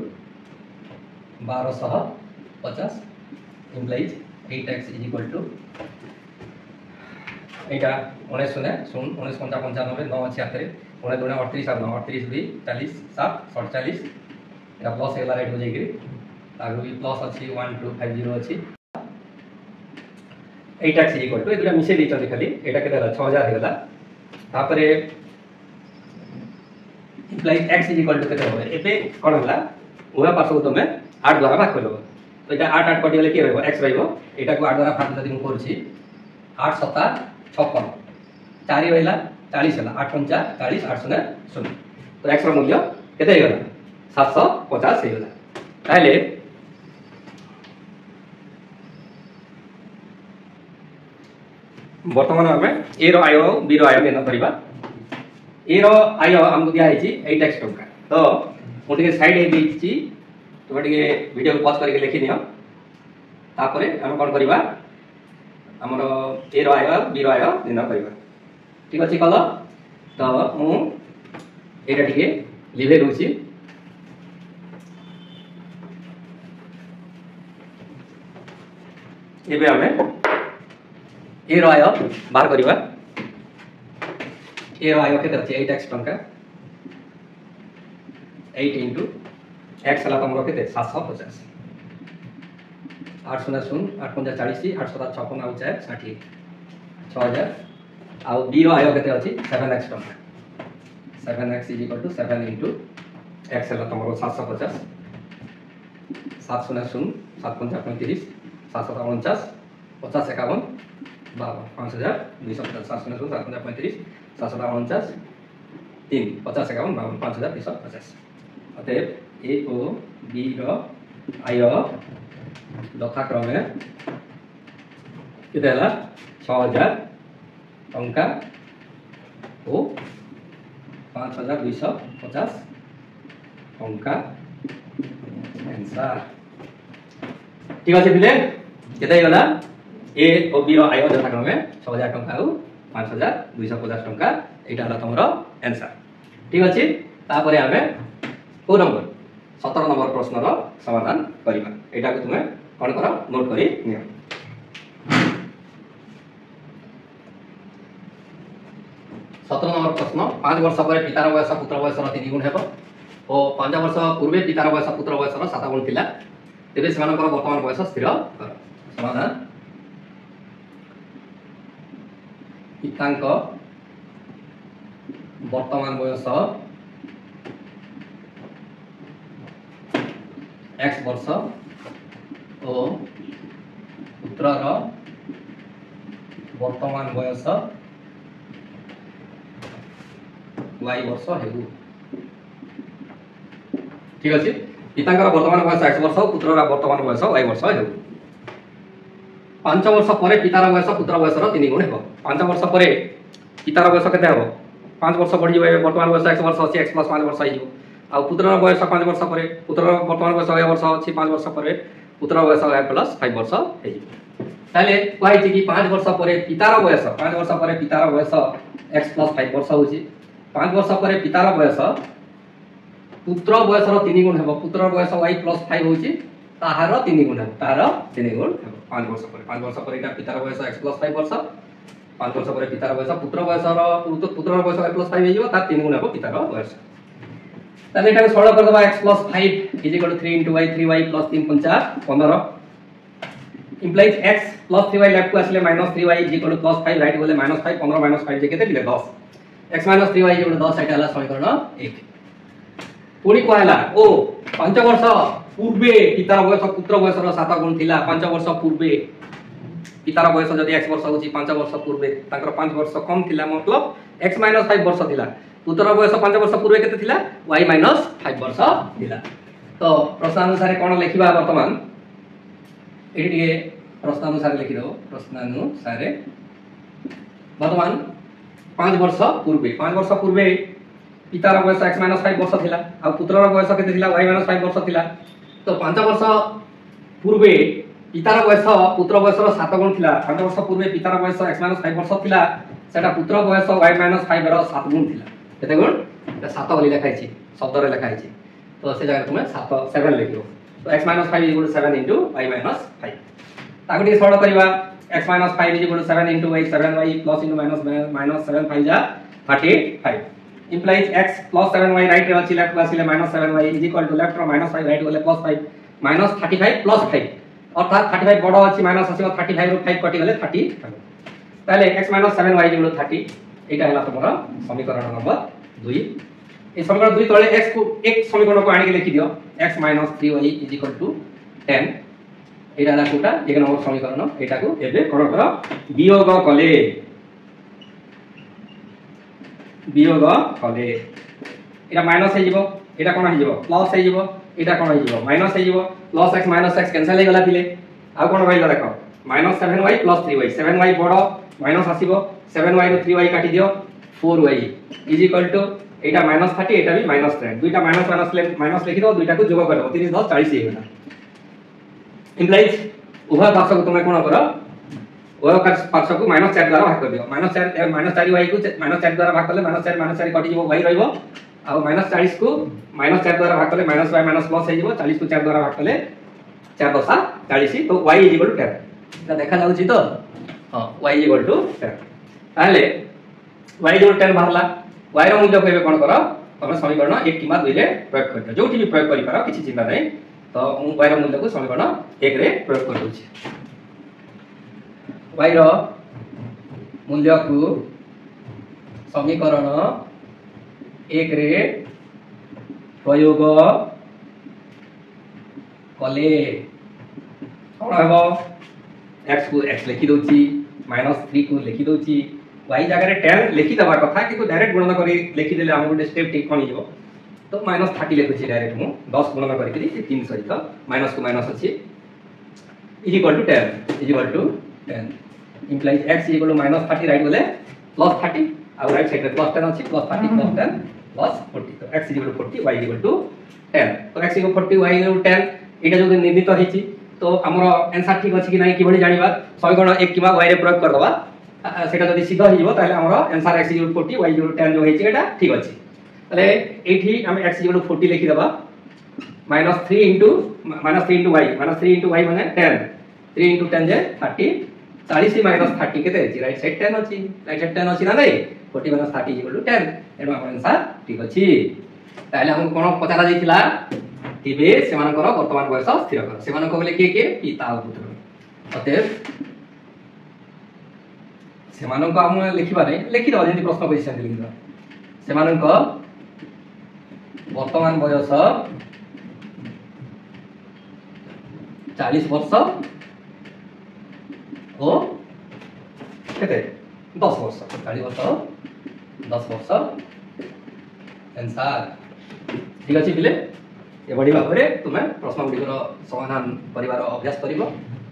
1250 implies 8x is equal to एटा 19 0 19 55 95 9 अछि आतरे 19 2 38 और 9 38 2 40 7 47 एटा प्लस हेला राइट हो जाइकरी आगु भी प्लस अछि 1250 अछि 8x is equal to एटा मिसे दै छथि खाली एटा केते 6000 हेला तापरे implies x is equal to केते होबे एबे कोन होला ओहा पासो तमे 8 द्वारा भाग करलो तो एटा 8 8 कटि गेले के रहबो x रहबो एटा को 8 द्वारा भाग जदि हम करछि 8 7 56 4 रहला 40 हला 8 5 40 8 0 0 तो x रो मूल्य केते हे गला 750 हे गला ताले वर्तमान हमें a रो आय b रो आय केना करबा a रो आय हमको दिया है 8x टंका तो मोटे साइड हे दिछि तो बटे वीडियो को पॉज करके लिखि नियो तापरे हम कोन करबा हमरो a रो आय b रो आय दिन करबा ठीक अछि कल तो मु एटा टिके लिभे दोछि एबे हमें a रो आय बाहर करबा a रो आय केते अछि 8x टंका 8 into x हला तमरो केते 750 8 शून्य शून्य 8 पंजा 40 8 7 56 आउ 4 60 6000 आउ बी रो आय केते अछि 7x टका 7x = 7 * x है तुम 750 7 शून्य शून्य 7 पंजा 35 7 7 49 50 51 52 5250 7 शून्य शून्य 7 पंजा 35 7 7 49 3 50 51 52 5250 अतएव ए ओ बी रो आय यथाक्रमे केते हला 6000 टंका ओ 5250 टंका आंसर ठीक अछि पिले केते गला ए ओ बी रो आय यथाक्रमे 6000 टंका ओ 5250 टंका एटा हला तमरो आंसर ठीक अछि तापरे हमें को नंबर 17 नंबर प्रश्न रो समाधान करिबा एटा को तुमे कोन करो नोट करी नियो 17 नंबर प्रश्न 5 वर्ष पर पितार वयस पुत्र वयस 3 गुण हेबो ओ 5 वर्ष पूर्वे पितार वयस पुत्र वयस 7 गुण थिला तेबे सेमानकर वर्तमान वयस स्थिर कर समाधान पितांक वर्तमान वयस x वर्ष ओ पुत्रर वर्तमान वयस y वर्ष हेबु ठीक अछि पितांकर वर्तमान वयस x वर्ष पुत्रर वर्तमान वयस y वर्ष हेबु 5 वर्ष परे पितार वयस पुत्र वयसर 3 गुण हेबो 5 वर्ष परे पितार वयस केते हेबो 5 वर्ष बढ़ी जेबे वर्तमान वयस x वर्ष अछि x + 5 वर्ष हेबो आ पुत्रर वयस 5 वर्ष परे पुत्रर वर्तमान वयस y वर्ष अछि 5 वर्ष परे पुत्र वयस y + 5 वर्ष हेबो ताले कहै छै कि 5 वर्ष परे पितार वयस 5 वर्ष परे पितार वयस x + 5 वर्ष होछि 5 वर्ष परे पितार वयस पुत्र वयसर 3 गुण हेबो पुत्र वयस y + 5 होछि ताहार 3 गुण हेबो ताहार 3 गुण हेबो 5 वर्ष परे एटा पितार वयस x + 5 वर्ष 5 वर्ष परे पितार वयस पुत्र वयसर पुत्र वयस y + 5 हेजिबो ता 3 गुण हेबो पितार वयस ताले एटा सरल कर दबा x + 5 = 3 * y 3y + 3 5 15 implies x + 3y left को आसले -3y = +5 राइट बोले -5 15 - 5 जे केते दिले 10 x - 3y = 10 एटा हला समीकरण 1 पुणी कहला ओ 5 वर्ष पूर्वे पितार वयस पुत्र वयसर 7 गुण थिला 5 वर्ष पूर्वे पितार वयस जदि x वर्ष होची 5 वर्ष पूर्वे ताकर 5 वर्ष कम थिला मतलब x - 5 वर्ष थिला पुत्र वयस 5 वर्ष पूर्वे केते थिला y - 5 वर्ष थिला तो प्रश्नानुसार कोन लिखिबा वर्तमान एटी प्रश्नानुसार लिखि दो प्रश्नानुसार वर्तमान 5 वर्ष पूर्वे पितार वयस x - 5 वर्ष थिला आ पुत्रर वयस केते थिला y - 5 वर्ष थिला तो 5 वर्ष पूर्वे पितार वयस पुत्र वयसर 7 गुण थिला 5 वर्ष पूर्वे पितार वयस x - 5 वर्ष थिला सेटा पुत्र वयस y - 5 रो 7 गुण थिला केते गुण 7 बोली लिखाइ छी शब्द रे लिखाइ छी तो से जगह तुमे 7 लिखियो तो x - 5 = 7 * y - 5 ताको डी सरल करिवा x - 5 = 7 * y 7y + -7 5 जा 35 implies x + 7y राइट रे अछि लेफ्ट आसीले -7y = लेफ्ट रो -5 राइट बोले +5 -35 + 5 अर्थात 35 बडो अछि माइनस आसीबो 35 रो 5 कटि गेले 35 ताले x - 7y = 30 एटा हला तमरा समीकरण नंबर 2 ए समीकरण 2 तळे x को एक समीकरण को आनि के लिखि दियो x - 3y = 10 एटा हला कोटा एक नंबर समीकरण एटा को एबे कोन कर वियोग कले एटा माइनस हे जिवो एटा कोन हे जिवो प्लस हे जिवो एटा कोन हे जिवो माइनस हे जिवो प्लस x - x कैंसिल हे गला थिले आ कोन भइला देखो -7y + 3y 7y बडो माइनस आसीबो 7y रो 3y काटि दियो 4y = एटा -30 एटा भी -10 दुईटा माइनस लिखि दो दुईटा को जोग कर दो 30 10 40 हे गला इंप्लाइज उभय पक्ष को तुम कोन करो उभय पक्ष को -4 द्वारा भाग कर दियो -4y को -4 द्वारा भाग करले -4 कटि जिवो y रहइबो आ -40 को -4 द्वारा भाग करले -y प्लस हे जिवो 40 को 4 द्वारा भाग करले 4 10 40 तो y = 10 एटा देखा जाउची तो हां y = 10 ताले y = 10 बाहरला y रो मूल्य कहबे कोन करो तमे समीकरण 1 किमा 2 रे प्रयोग कर दियो जोठी भी प्रयोग करि पारो किछि चिंता नै तो मु y रो मूल्य को समीकरण 1 रे प्रयोग कर दूची। y रो मूल्य को समीकरण 1 रे प्रयोग कले कौन हेबो x को x लिखि दोची -3 को लिखि दोची y जगह 10 लिखि दबा कथा कि डायरेक्ट गुणन करी लिखि देले हम गोटे स्टेप ठीक कोन हिजो तो -30 लिखुची डायरेक्ट मु 10 गुणन करी कि 3 सहित माइनस को माइनस अछि is equal to 10 implies x is equal to -30 right बोले +30 और राइट साइड रे +10 अछि +30 +10 +40 तो x is equal to 40 y is equal to 10 तो x is equal to 40 y is equal to 10 एटा जो निर्णीत हिची तो हमर आंसर ठीक अछि कि नै कि बडी जानिबा समीकरण 1 किबा y रे प्रयोग कर दबा सेटा जदी सिद्ध हिजो ताले हमर answer x is equal to 40 y is equal to 10 जो हिची एटा ठीक अछि ताले एठी हम x is equal to 40 लिखि दबा -3 into y माने 10 3 into 10 जे 30 40 से -30 केते अछि राइट साइड 10 अछि राइट साइड 10 अछि ना नै 40 -30 इक्वल टू 10 एनो हमर आंसर ठीक अछि ताले हम कोन पचारा जाइथिला तिबे सेमानकर वर्तमान बयस स्थिर कर सेमानक बोले के पिता और पुत्र अतएव सेमानक हम लिखिबा नै लिखि दो जेति प्रश्न क्वेश्चन लिखि दो सेमानक वर्तमान बयस 40 वर्ष ओ केते 10 वर्ष 40 वर्ष 10 वर्ष आंसर ठीक अछि पिले ए बडी भाबरे तुमे प्रश्न गुडीकर समाधान परिवार अभ्यास करिवो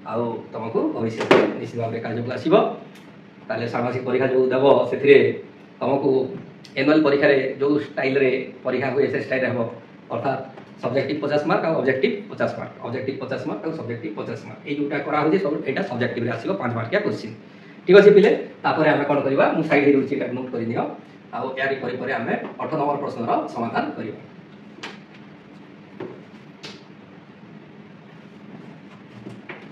आउ तुमको भविष्य निश्चित भाबरे कार्य को आसीबो ताले सामाजिक परीक्षा जो देबो सेथिरे तुमको एनुअल परीक्षा रे जो स्टाइल रे परीक्षा होय से स्टाइल रहबो अर्थात सब्जेक्टिव 50 मार्क और ऑब्जेक्टिव 50 मार्क ऑब्जेक्टिव 50 मार्क और सब्जेक्टिव 50 मार्क ए जोटा करा हो जे सब एटा सब्जेक्टिव रे आसीबो 5 मार्क या क्वेश्चन ठीक अछि पिले तापरे हम कोन करबा मु साइड रे रुचि का नोट करि दियो आ यारी परे हम 8 नंबर प्रश्न रो समाधान करिबा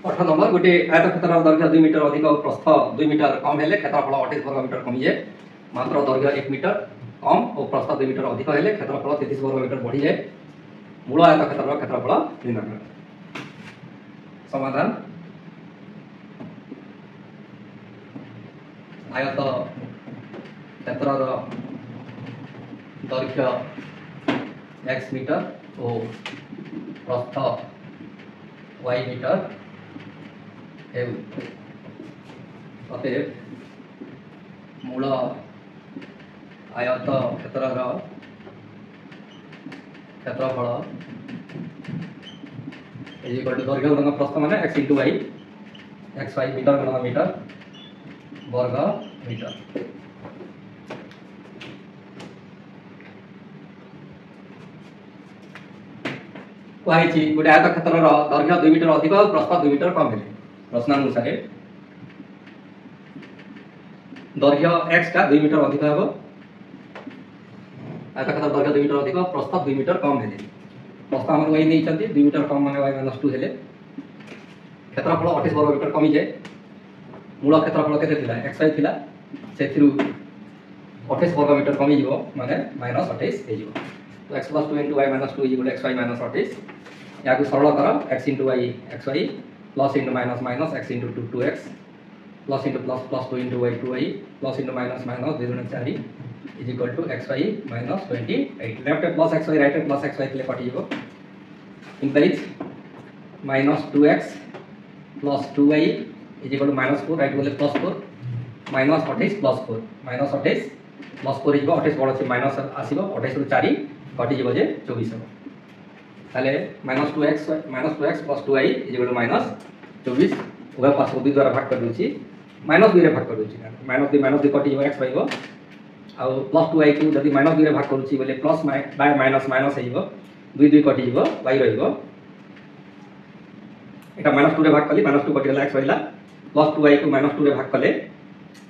8 नंबर गोटे आयतक्षेत्र दैर्घ्य 2 मीटर अधिक प्रस्थ 2 मीटर कम हेले क्षेत्रफल 28 वर्ग मीटर कमी जाए मात्र दैर्घ्य 1 मीटर कम और प्रस्थ 2 मीटर अधिक हेले क्षेत्रफल 33 वर्ग मीटर बढ़ी जाए मूल आयतक्षेत्र क्षेत्रफल निर्णय समाधान आयत क्षेत्र दैर्घ्य x मीटर और प्रस्थ y मीटर अतएव मूल आयत क्षेत्र क्षेत्रफल दैर्घ्य गुणन प्रस्थ माने x into y x y meter गुणन मीटर वर्ग मीटर कहिछि गोटे आयत क्षेत्र दैर्घ्य 2 मीटर अधिक और प्रस्थ 2 मीटर कम हेले प्रश्नानुसार दैर्घ्य x का 2 मीटर अधिक हेबो आयत क्षेत्र दैर्घ्य 2 मीटर अधिक प्रस्थ 2 मीटर कम हेले प्रस्थ हमर y नै छथि 2 मीटर कम माने y - 2 हेले क्षेत्रफल 28 वर्ग मीटर कमी जाय मूल क्षेत्रफल केते थिला xy थिला सेथिरु 28 वर्ग मीटर कमी जिवो माने -28 हे जिवो तो x + 2 * y - 2 = xy - 28 याकु सरल कर x * y xy plus into minus minus x into 2x plus into plus 2 into y 2y plus into minus minus 0 4 is equal to xy minus 28 left plus xy right plus xy के लिए कटि जीवो implies minus 2x plus 2y is equal to minus 4 right बोले plus 4 minus 28 plus 4 minus 28 plus 4 जीवो 28 बड़ से minus आसीबो 28 रु 4 कटि जीवो जे 24 हो ताले -2x plus 2y is equal to -24 उभय पार्श्व 2 द्वारा भाग कर दोछि -2 रे भाग कर दोछि -2 कटि जीवो x पाइबो आ +2y को जदि -2 रे भाग करूछि बोले प्लस बाय माइनस माइनस हे जीवो 2 2 कटि जीवो y रहिबो एटा -2 रे भाग कली -2 कटि गेला x रहिला +2y को -2 रे भाग कले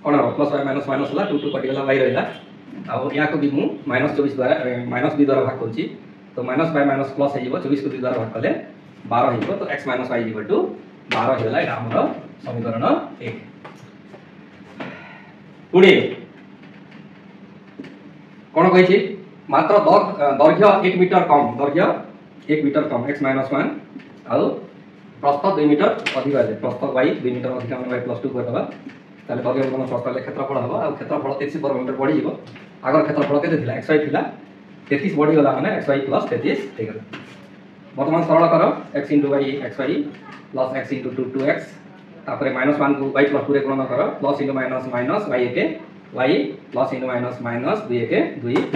कोन हो प्लस बाय माइनस माइनस होला 2 2 कटि गेला y रहिला आ या को भी मु -24 द्वारा -2 द्वारा भाग करूछि तो माइनस बाय माइनस प्लस है 24 को 2 द्वारा भाग कले 12 है तो x - y = 12 हेला एटा हमर समीकरण 1 पुणी कोन कहै छी मात्र दैर्घ्य 1 मीटर कम दैर्घ्य 1 मीटर कम x माइनस 1 आउ प्रस्थ 2 मीटर अधिक है प्रस्थ y 2 मीटर अधिक हम y +2 कर दबा ताले बगे प्रस्थ ले क्षेत्रफल हबो आ क्षेत्रफल 33 वर्ग मीटर बढ़ी जीवो आगर क्षेत्रफल केते थिला xy थिला 33 बढ़ी गला माने xy + 33 हे गला वर्तमान सरल करो x * y xy + x * 2x तापर -1 को y + 2 रे गुणन करो प्लस * माइनस y के y प्लस * माइनस 2 के 2 =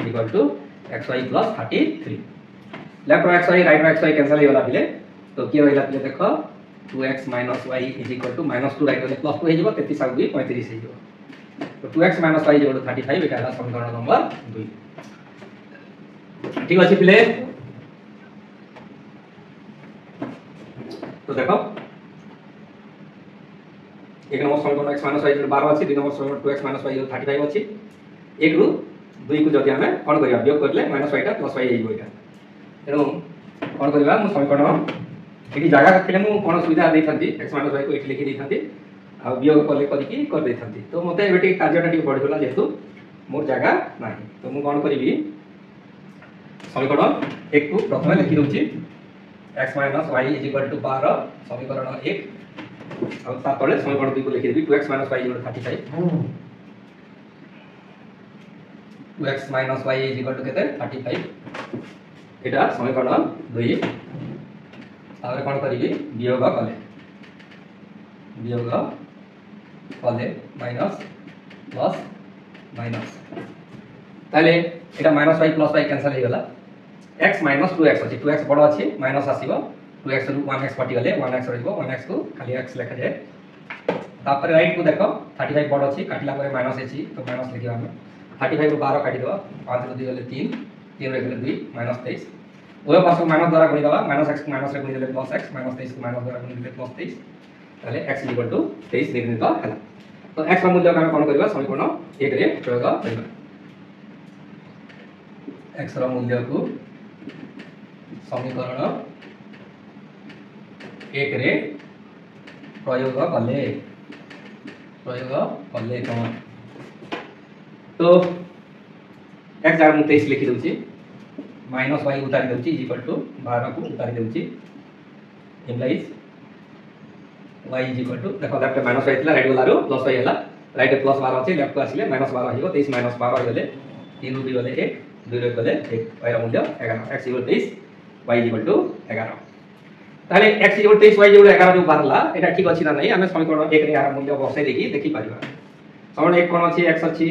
xy + 33 लेफ्ट रो xy राइट रो xy कैंसिल हो गला बिले तो किए होइला पिले देखो 2x - y -2 राइट गले +2 हे जिवो 33 आ 2 35 हे जिवो तो 2x - y 35 एटा समीकरण नंबर 2 ठीक अछि पिले तो देखो एक नंबर समीकरण x - y 12 अछि 2 नंबर समीकरण 2x - y 35 अछि एक रु 2 को जदि हमें कोन करिया वियोग करले -y टा +y हे जिवो एटा तेनु कोन करिवा मु समीकरण एटी जगह रखले मु कोन सुविधा देई थंती x - y को एटी लिखि देई थंती आ वियोग कले करिकी कर देई थंती तो मते एटी कार्यटा टी बढ़ गला जेतु मोर जगह नाही तो मु कोन करिवि समीकरण 1 को प्रथम लिखि दोछि x - y = 12 समीकरण 1 और ता तळे समीकरण 2 को लिखि Debi 2x - y 35 2x - y केते 35 एटा समीकरण 2 तारे कोन करिवि वियोग कले माइनस प्लस माइनस ताले एटा -y + y कैंसिल हे गला x - 2x अछि 2x बड़ अछि माइनस आसीबो 2x रु 1x कटि गले 1x रहिबो 1x को खाली x लेखा जाय तापर राइट को देखो 35 बड़ अछि काटिला परे माइनस अछि तो माइनस लिखिबा हम 35 रु 12 काटि दबा 5 रु 2 गले 3 3 रे गले 2 -23 ओए पास को माइनस द्वारा गुणी दबा -x को माइनस रे गुणी देले +x -23 को माइनस द्वारा गुणी देले +23 ताले x = 23 निर्णीत हला तो x ର मूल्य हम कोन करबा समीकरण 1 रे प्रयोग करबा x ର मूल्य को समीकरण 1 रे प्रयोग कले कोन तो x जगह मु 23 लिखि दउची -y उतारि दउची = 12 को उतारि दउची इम्प्लाइज y देखो लेफ्ट -y थिला राइट वाला रो +y हला राइट +12 अछि लेफ्ट को आसीले -12 हिबो 23 - 12 गले 3 रु 2 गले 1 2 रे गले 1 y ର मूल्य 11 x = 23 y = 11 ताले x = 23 y = 11 जो बारला एटा ठीक अछि ना नै हमें समीकरण 1 रे यार मूल्य बसाई देखि देखि पारिबा समीकरण 1 कोन अछि x अछि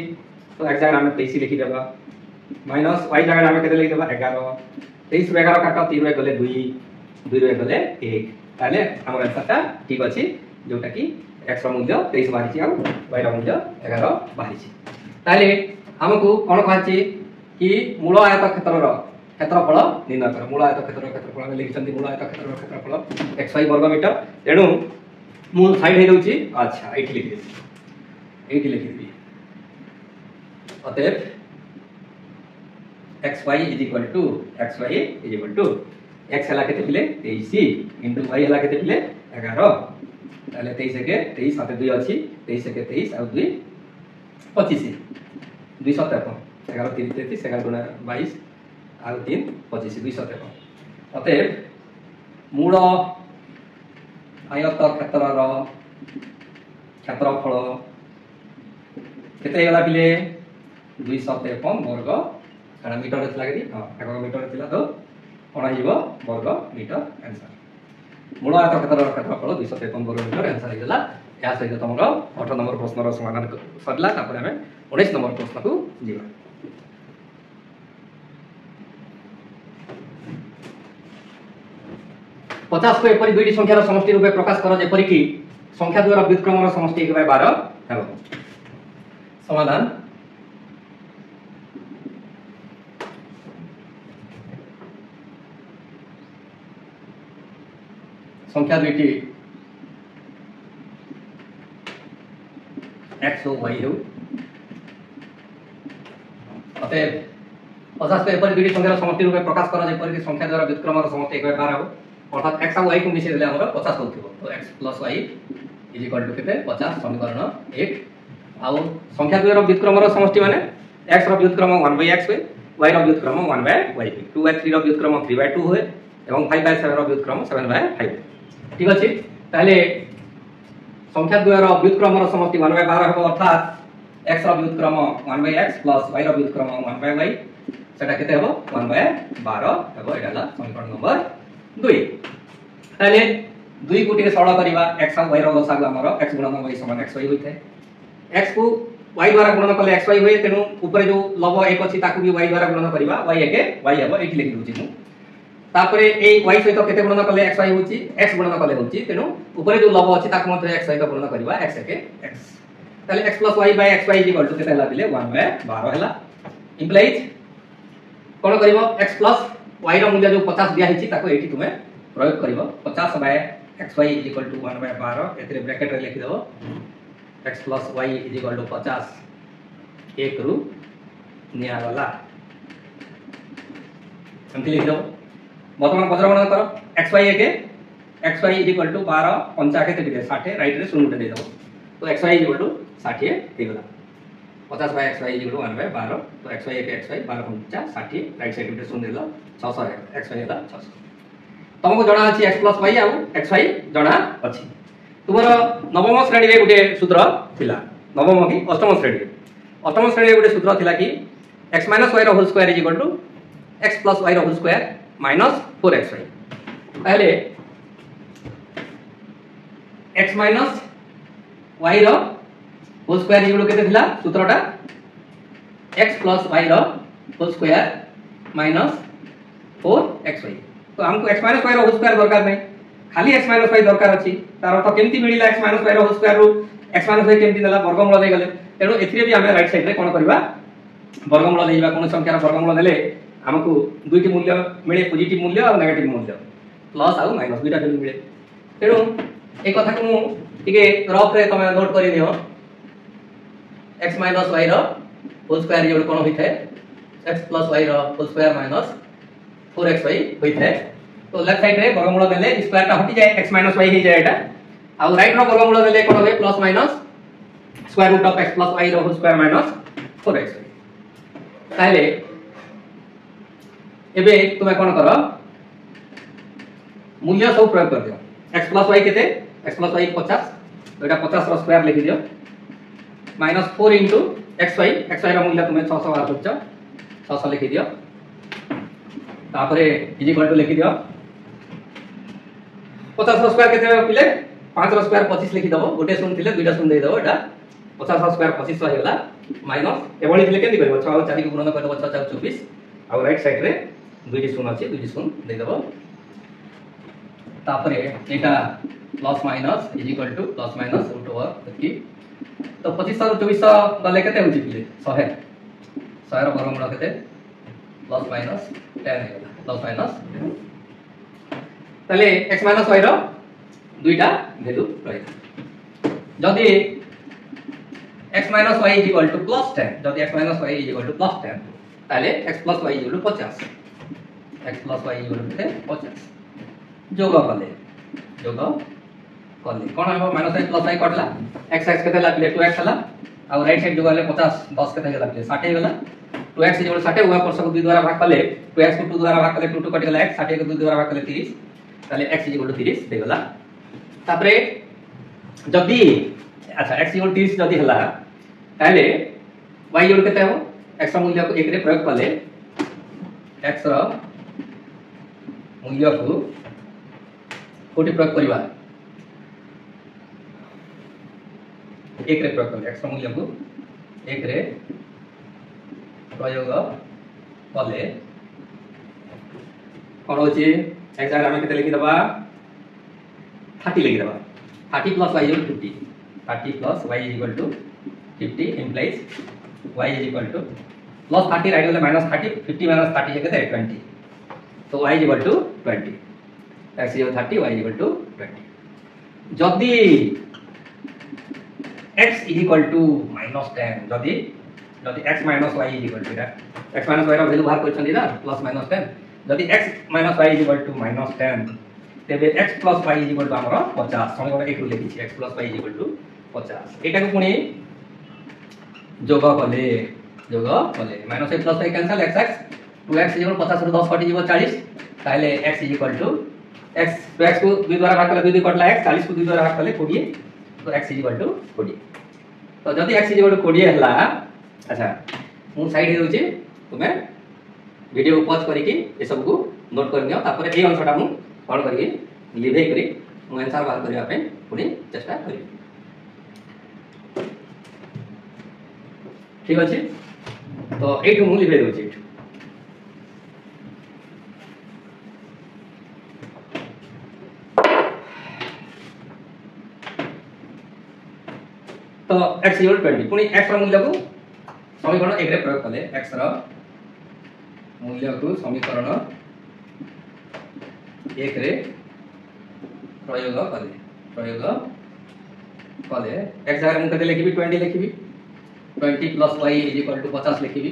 तो x जगह हमें 23 लिखि देबा माइनस y जगह हमें केते लिखि देबा 11 23 रे 11 काटा 3 रे गले 2 2 रे गले 1 ताले हमर आंसरटा ठीक अछि जोटा कि x ର मूल्य 23 बाहिछि आ y ର मूल्य 11 बाहिछि ताले हमकु कोन कहछि कि मूल आयत क्षेत्रफल निर्णय कर मूल आयत क्षेत्रफल हम लिखिसंती मूल आयत क्षेत्रफल xy वर्ग मीटर तेनु मूल साइड हे दउची अच्छा एठी लिखि दी अतएव xy = x हला केते पिले 23 इनटू y हला केते पिले 11 ताले 23 के 23 साथे 2 अछि 23 के 23 आ 2 25 253 11 3 33 11 गुणा 22 आ 3 25 253 अतएव मूल आयत क्षेत्रर क्षेत्रफल केते गला पिले 253 वर्ग कारण मीटर थिला कि हां 11 मीटर थिला तो कोन हिबो वर्ग मीटर आंसर मूल आयत क्षेत्रफल 253 वर्ग मीटर आंसर हिला या सहित तमरो 8 नंबर प्रश्न रो समाधान सरला तापर हमें 19 नंबर प्रश्न को जीवा 50 को एपरि दुईटी संख्यार समष्टि रूपे प्रकाश करो जेपरि कि संख्या द्वारा व्युत्क्रमर समष्टि 1/12 हेबो समाधान संख्या दुईटी x और y हो अतएव 50 को एपरि दुईटी संख्यार समष्टि रूपे प्रकाश करो जेपरि कि संख्या द्वारा व्युत्क्रमर समष्टि 1/12 हो अर्थात x और y को मिसे देले हमर 50 होथिबो तो x + y = केते 50 समीकरण 1 आ संख्या द्वारा व्युत्क्रमर समष्टि माने x रो व्युत्क्रम 1/x होय y रो व्युत्क्रम 1/y 2 by 3 रो व्युत्क्रम 3/2 होय এবং 5/7 ର व्युत्क्रम 7/5 ঠিক আছে। তাহলে সংখ্যা দ্বয়ের व्युत्क्रमर समष्टि 1/12 ହେବ অর্থাৎ x ର व्युत्क्रम 1/x প্লাস y ର व्युत्क्रम 1/y সেটা কেতে ହେବ 1/12 ହେବ। এটা হলো সমীকরণ নম্বর 2। তাহলে 2 को টিকে सरल करिवा x और y रो लसागु हमर x गुणन y समान xy होइथे। x को y द्वारा गुणन कले xy होय, तेनु ऊपर जो लव 1 अछि ताकू भी y द्वारा गुणन करिवा y एके y हेबो एठी लिखि दोछि मु। तापरे ए y सहित केते गुणन कले xy होछि x गुणन कले होछि, तेनु ऊपर जो लव अछि ताकू मते x सहित गुणन करिवा x एके x। ताले x + y / xy = केते हला दिले 1/12 हला। इंप्लाइज कोन करिवो x + y रो मूल्य जो 50 दिया हिछि ताकू एठी तुमे प्रयोग करिवो 50/xy = 1/12 एतरे ब्रैकेट रे लिखि देबो x + y = 50 एक रु निया वाला हमति लिखि देबो। वर्तमान पचर गणना करो xy के xy = 12 50 केते दिले 60 राइट रे 0 दे देबो तो xy = 60 हे गेला। 50/xy = 1/12 तो xy के xy 12 50 60 राइट साइड रे 0 देलो 600 xy होला 600। तुमको जणा अछि x + y आउ xy जणा अछि। तुमर नवम श्रेणी रे गुटे सूत्र थिला, नवम कि अष्टम श्रेणी रे। अष्टम श्रेणी रे गुटे सूत्र थिला कि x - y रो होल स्क्वायर = x + y रो होल स्क्वायर माइनस 4xy। पहले x माइनस y रो होल स्क्वायर = केते थिला सूत्रटा x + y रो होल स्क्वायर माइनस 4xy। तो हमको x - y रो होल स्क्वायर दरकार नै, खाली x - y दरकार अछि। तार अर्थ केमति मिलिला x - y रो whole square rho x - y केमति देला वर्गमूल दे गले। तेनो एथिरे भी हमें राइट साइड रे कोन करबा वर्गमूल देइबा। कोन संख्यार वर्गमूल देले हमको दुईटी मूल्य मिले, पॉजिटिव मूल्य और नेगेटिव मूल्य प्लस और माइनस दुईटा वैल्यू मिले। तेनो ए कथा को मु टिके रफ रे तमे नोट करि दियो। x - y रो होल स्क्वायर = कोन होइथे x + y रो होल स्क्वायर माइनस 4xy होइथे। तो लेफ्ट साइड रे वर्गमूल देले स्क्वायर टा हटि जाय x - y हे जाय एटा, और राइट रो वर्गमूल देले कोन होय plus minus square root of x + y रो होल स्क्वायर माइनस 4xy। ताले एबे तुमे कोन करो मूल्य सब प्रयोग कर दियो। x + y केते x + y 50 तो एटा 50 रो स्क्वायर लिखि दियो माइनस 4 * xy xy रो मूल्य तुमे 600 बार करछ 600 लिखि दियो। तापरे इक्वल टू लिखि दियो 50 रो स्क्वायर केते पिले 5 रो स्क्वायर 25 लिखि दबो, गोटे शून्य थिले दुईटा शून्य दे दबो। एटा 50 रो स्क्वायर 2500 हेला माइनस एवळी थिले केति करबो 6 और 4 को गुणन कर दबो 6 4 24 और राइट साइड रे दुईटी शून्य अछि दुईटी शून्य दे दबो। तापरे एटा plus minus equal to plus minus root over 50। तो 2500 और 2400 गले केते होछि पिले 100 100 रो वर्गमूल केते प्लस माइनस 10 हेला प्लस माइनस। ताले x - y रो दुईटा वैल्यू रहि। जदि x - y = +10 जदि x - y = +10 ताले x + y = 50 x + y = 50 जोग कले कोन हबो -x + y कटला x केते लागले 2x हला और राइट साइड जो गले 50 10 केते लागले 60 हेला। 2x = 60 उहा पर सब 2 द्वारा भाग कले 2x को 2 द्वारा भाग कले 2 कटि गला x 60 को 2 द्वारा भाग कले 30 ताले x = 30 दे गला। तापरे जदी अच्छा x = 30 जदी हला ताले y = केते हो x रो मूल्य को 1 रे प्रयोग कले x रो मूल्य को कोटी प्रयोग करबा 1 रे प्रयोग कले x रो मूल्य को 1 रे प्रयोग कले कोन होची x जगह हम केते लिखि दबा 30 लिखि दबा 30 + y = 50 30 + y = 50 implies y = plus 30 right गले -30 50 - 30 केते 20 तो y = 20 x = 30 y = 20। जदी x = -10 जदी x - y = एटा x - y रो वैल्यू बाहर करछन ना +-10 जदी x - y = -10 तेबे x + y = हमर 50 समीकरण 1 रु लिखि छी x + y = 50 एटा को पुनी जोग कले -a + y cancel x 2x = 50 ରୁ 10 कटि जीवो 40 ताहले x इक्वल टू x, तो x को 2 द्वारा भाग कले 2 2 कटला x, 40 को 2 द्वारा भाग कले 20, तो x इक्वल टू 20। तो जदि x इक्वल टू 20 हला, अच्छा मु साइड हे होची, तुमे वीडियो को पॉज करिकि ए सब को नोट कर नियो, तापर ए अंशटा मु कोन करिकि लिभे करी मु आंसर बाहर करिया पे पुनी चेष्टा करी। ठीक अछि, तो एठु मु लिभे दोची। तो x इक्वल 20 पुनी x रो मूल्य को समीकरण 1 रे प्रयोग कले, x रो मूल्य को समीकरण 1 रे प्रयोग कले x जगह मु कते लिखिबी 20 लिखिबी, 20 plus y is equal to 50 लिखिबी,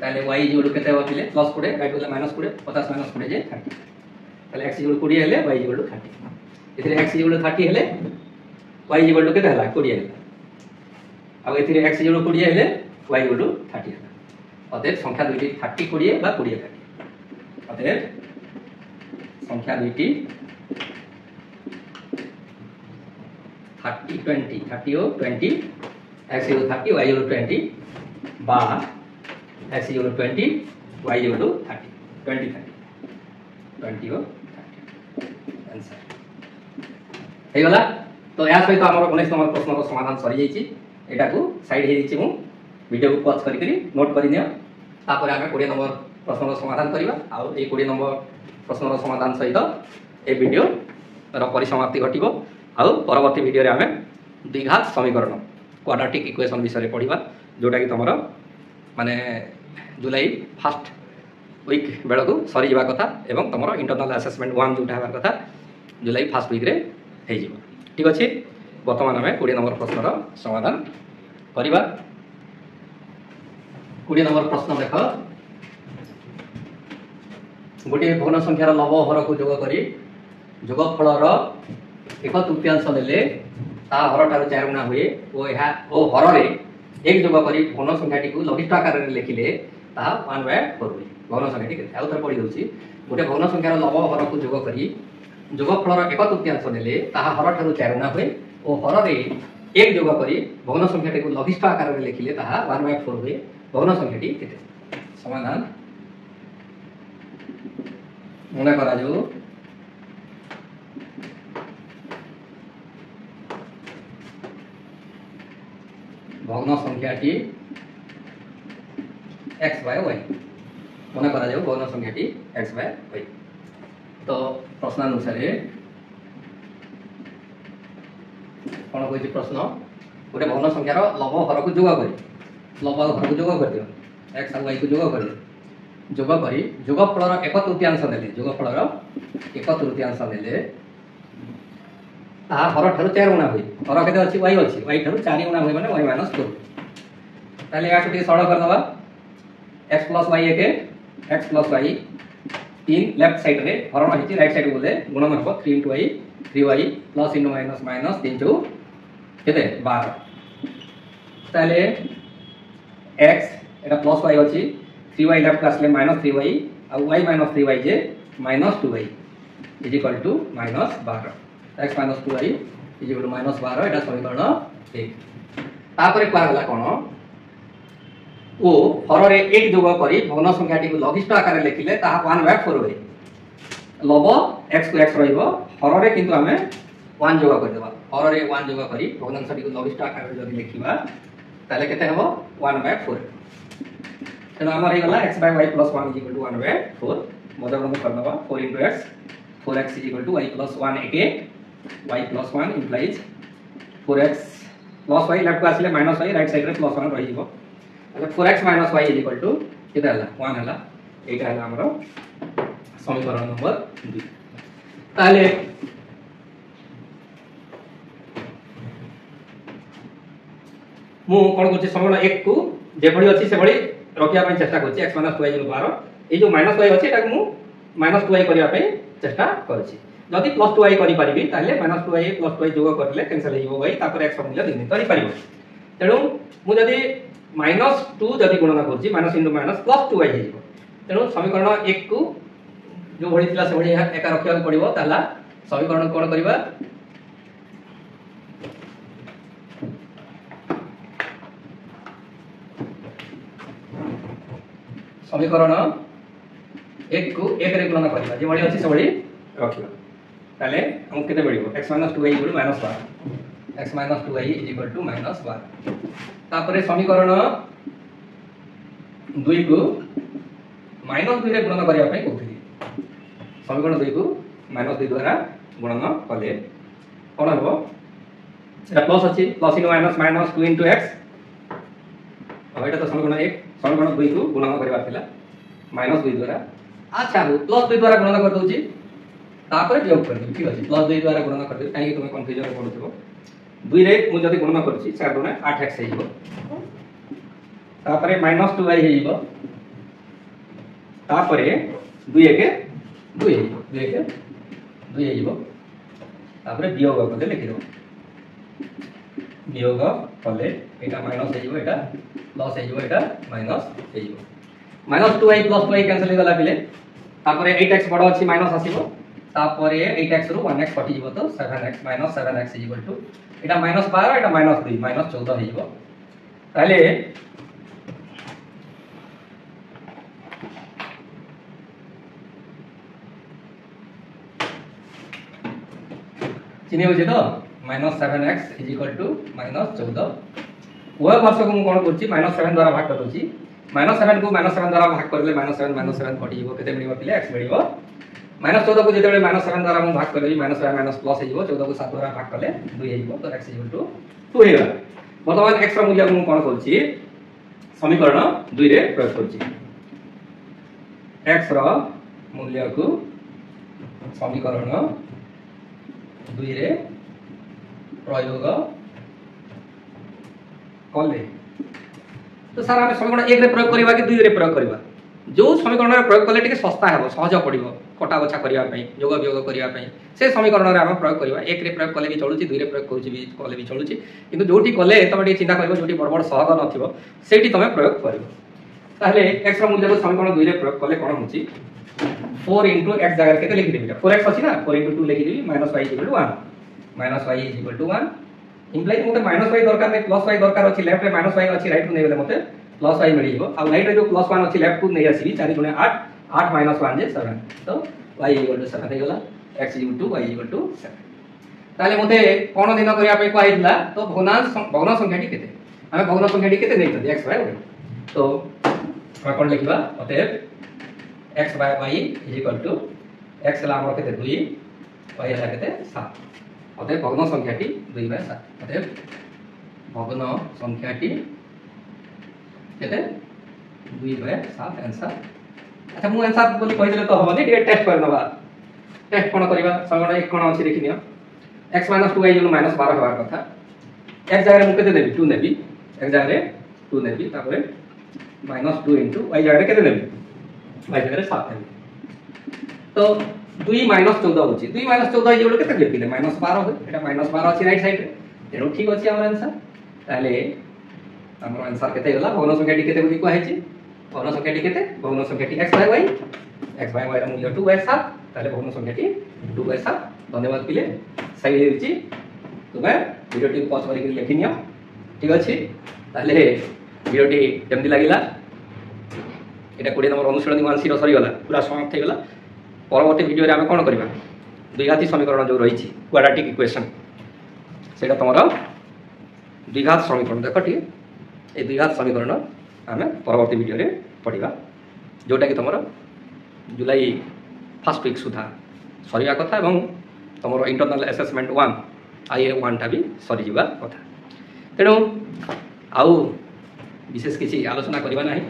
ताले y इज इक्वल टू केते होतिले प्लस 20 राइट होले माइनस 20, 50 माइनस 20 जे 30, ताले x इक्वल 20 हेले y इक्वल टू 30। इथिरे x इक्वल 30 हेले y इक्वल टू केते हला 20 हेला, अब एथिरे x इक्वल 20 हेले y इक्वल टू 30 हेला। अतएव संख्या दुईटी 30 20 बा 20 30। अतएव संख्या दुईटी 30 20 30 और 20, x इक्वल 30 y इक्वल 20 बा x equal 20 y equal to 30 20 30 20 और 30 आंसर हे गला। तो या सहित हमर 19 नंबर प्रश्न रो समाधान सरी जाईची, एटा को साइड हे जाईची, मु वीडियो को पॉज करी करी नोट करि नियो, तापर आमे 20 नंबर प्रश्न रो समाधान करिबा। आ ए 20 नंबर प्रश्न रो समाधान सहित ए वीडियो रो परिसमाप्ति घटिबो। आ परवर्ती वीडियो रे आमे द्विघात समीकरण क्वाड्रेटिक इक्वेशन विषय पढ़िबा, जोटा कि तमरो माने जुलाई फर्स्ट वीक बेला को सरी जिबा कथा, एवं तमरो इंटरनल असेसमेंट 1 जोटा हेबार कथा जुलाई फर्स्ट वीक रे हे जिबो। ठीक अछि, वर्तमान आमे 20 नंबर प्रश्न रो समाधान करिबा। 20 नंबर प्रश्न देख, गोटे भग्न संख्यार लव हर को जोग करी जोगफल रो 1/3 नेले ता हर ठार 4 गुणा हुए ओ हर रे 1 जोग करी भग्न संख्याटी को लघिष्ठ आकार रे लिखिले ता 1/4 हुए। भग्न संख्याटी केते आउ तर पढि दोछि, गोटे भग्न संख्यार लव हर को जोग करी जोगफल रो 1/3 नेले ता हर ठार 4 गुणा हुए ओ हर रे 1 जोग करी भग्न संख्याटी को लघिष्ठ आकार रे लिखिले ता 1/4 हुए। भग्न संख्याटी केते? समाधान मने करा जो भग्न संख्याटी x by y, मने करा जाऊ भग्न संख्याटी x by y। तो प्रश्नानुसार कौन कहछि प्रश्न, गोटे भग्न संख्यार लव हर को जोग करी, लव हर को जोग कर दियो, x और y को जोग कर दियो, जोग करी जोगफल 1/3 नेले, जोगफल 1/3 नेले ता हर ठार 4 गुणा हुए, हर केते अछि y अछि, y ठार 4 गुणा हुए माने y - 4। ताले या छुटी सरल कर दबा, x + y के x + y 3 लेफ्ट साइड रे हरण हिची, राइट साइड बोले गुणन हबो 3 * y 3y plus in minus minus 3 * केते 12। ताले x एटा प्लस y अछि, 3y लेफ्ट आसले -3y और y - 3y जे -2y is equal to -12, x - 2y is equal to -12, एटा समीकरण 1। तापर क्वा हला कोन ओ हर रे 1 जोग करी भग्न संख्याटी को लघिष्ठ आकार रे लिखिले ता 1/4 होय। लव x को x रहिबो, हर रे किंतु हमें 1 जोग कर देबा, हर रे 1 जोग करी भग्न संख्याटी को लघिष्ठ आकार रे जदि लिखिबा ताले केते हबो 1/4। तेना हमर हे गला x by y plus 1 is equal to 1/4, mother कर दबा 4 into x, 4x is equal to y plus 1 again, y plus 1 implies 4x plus y left को आसले -y, राइट साइड रे +1 रहि जिवो। अच्छा 4x - y is equal to केते हला 1 हला, एटा हला हमर समीकरण नंबर 2। ताले मु कोन करछि समीकरण 1 को जे भली अछि से भली रखिया पय चेष्टा करछि, x - 2y 12, ए जो -y अछि एटा मु -2y करिया पय चेष्टा करछि। जदि +2y करि परिबि ताले -2y +2y जोग करले कैंसिल हे जिवो y, तापर x मूल्य निर्णय करि परिबो। तेनु मु जदि -2 जदि गणना करछि माइनस * -2y हे जिवो। तेनु समीकरण 1 को जो भली थिला से भली एका रखिया पड़िबो ताला समीकरण कोन करबा समीकरण 1 को 1 रे गुणन करबा जे भली अछि से भली रखिबा ताले हम केते मिलिबो x - 2y = -12 x - 2y = -12 तापरे समीकरण 2 को -2 रे गुणन करिया पई कहथि समीकरण 2 को -2 द्वारा गुणन कले कोन हबो एटा प्लस अछि प्लस इन माइनस 2 * x अब एटा तो समीकरण 1 समीकरण 2 को गुणन करबा थिला -2 द्वारा अच्छा हो +2 द्वारा गुणन कर दउची तापर वियोग कर दउ ठीक अछि +2 द्वारा गुणन कर दउ काहे कि तुमे कंफ्यूजन रे पडुथबो 2 रे मु जदी गुणन करछि 4 * 8x हेइबो तापर -2y हेइबो तापर 2 1 2 हेइबो 2 1 2 हेइबो तापर वियोग कर लिखि दउ वियोग कले एटा माइनस हेइबो एटा प्लस हेइबो एटा माइनस हेइबो -2y + 2y कैंसिल हे गला पिले तापर 8x बड़ अछि माइनस आसीबो तापर 8x रो 1x कटि जिवो तो 7x - 7x = एटा -12 एटा -2 -14 हेइबो ताले चिनि होजे तो -7x = -14 ओए वर्ष को मु कोन करछि -7 द्वारा भाग कर दोछि -7 को -7 द्वारा भाग करले -7 कटि जिवो केते मिलिबो पिले x मिलिबो -14 को जेते -7 द्वारा मु भाग करली -7 - प्लस हेइबो 14 को 7 द्वारा भाग करले 2 हेइबो तो x = 2 हेगा वर्तमान x रो मूल्य मु कोन करछि समीकरण 2 रे प्रयोग करछि x रो मूल्य को समीकरण 2 रे प्रयोग कले तो सर आम समीकरण 1 रे प्रयोग करबा कि 2 रे प्रयोग करबा जो समीकरण रे प्रयोग कले टिके सस्ता हेबो सहज पड़िबो कटा बछा करिया पई योग वियोग करिया पई से समीकरण रे हम प्रयोग करबा 1 रे प्रयोग कले भी चलुची 2 रे प्रयोग करूची भी कले भी चलुची किंतु जोटी कले तमे टिके चिंता करबो जोटी बड़ बड़ सहग नथिबो सेठी तमे प्रयोग करबो ताहले x रो मूल्य को समीकरण 2 रे प्रयोग कले कोन होची 4 * x जगह केते लिखि देबी 4x अछि ना 4 * 2 लिखि देबी -y = 1 -y = 1 इंप्लाई मते -y दरकार नै +y दरकार अछि लेफ्ट रे -y अछि राइट रे नै बेले मते +y मिली जिवो आ राइट रे जो +1 अछि लेफ्ट को नै आसीबी 4 * 8 8 - 1 जे 7 तो y = 7 हे गला x = y = 7 ताले मते कोन दिन करिया पे कहैतला तो भग्नांश संख्याटी केते हमें भग्नांश संख्याटी केते नै x y तो हम कोन लिखबा अतएव x by y = x ला हमर केते 2 y ला केते 7 अतएव भग्न संख्याटी 2/7 अतएव भग्न संख्याटी केते 2/7 आंसर अच्छा मु आंसर बोली कहि देले तो होबनी टिके टेस्ट करनबा टेस्ट कोन करबा समीकरण 1 कोन अछि देखिनियो x - 2y = -12 होबार कथा x जगह मु केते देबी 2 नेबी x जगह 2 नेबी तापरे -2 * y जगह केते नेबी y जगह 7 नेबी तो 2 - 14 होची 2 - 14 इयो केते देपिले -12 हो एटा -12 अछि राइट साइड रे एरो ठीक अछि हमर आंसर ताले हमर आंसर केते गला भग्न संख्याटी केते बुझी को हैछि भग्न संख्याटी केते भग्न संख्याटी x by y रो मूल्य 2/7 ताले भग्न संख्याटी 2/7 धन्यवाद पिले सही हेछि तुमे वीडियोटी पॉज करि लिखिनियो ठीक अछि ताले वीडियोटी केमदी लागिला एटा 20 नंबर अनुशीलनी 1 रो सरी गला पूरा समाप्त हे गला परवर्ती वीडियो रे हम कोन करबा द्विघाती समीकरण जो रही क्वाड्रेटिक इक्वेशन सेटा तमरा द्विघात समीकरण देख ठीक ए द्विघात समीकरण आम परवर्ती वीडियो रे पढ़िबा जोटा कि तमरा जुलाई फर्स्ट वीक सुधा सरिया कथा एवं तमरो इंटरनल असेसमेंट 1 IA 1 टा भी सरी जिबा कथा तेणु आउ विशेष किसी आलोचना करबा नाही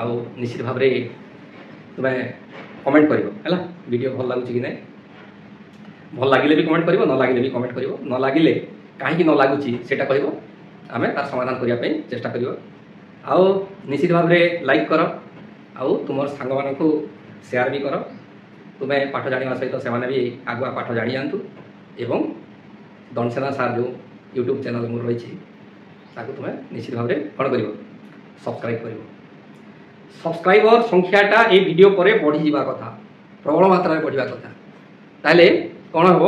आउ निश्चित भाव रे तुमे कमेंट करिवो हला वीडियो भल लागुची कि नै भल लागिले भी कमेंट करिवो न लागिले भी कमेंट करिवो न लागिले काहे कि न लागुची सेटा कहिवो आमे तार समाधान करिया पे चेष्टा करिवो आउ निश्चित भाव रे लाइक करो आउ तुमर संग मानन को शेयर भी करो तुमे पाठ जानिबा सहित से माने भी आगुआ पाठ जानि जानतु एवं दनसेना सार जो YouTube चैनल मोर रही छी ताकू तुमे निश्चित भाव रे कोन करिवो सब्सक्राइब करिवो सब्सक्राइबर संख्याटा ए वीडियो परे बढ़ी जीवा कथा प्रबल मात्रा बढ़िया कथा ताहले कौन हम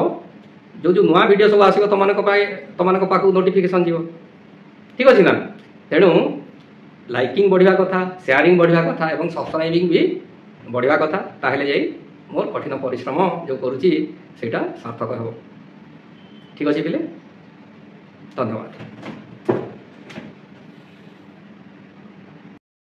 जो जो नुआ वीडियो सब आसो तुम पाक नोटिफिकेशन जीव ठीक अच्छे ना तेणु लाइकिंग बढ़िया कथा शेयरिंग बढ़िया कथा और सब्सक्राइबिंग भी बढ़िया कथा ताहले जाई मोर कठिन परिश्रम जो करुच्ची सेटा सार्थक हो ठीक अच्छे पिले धन्यवाद।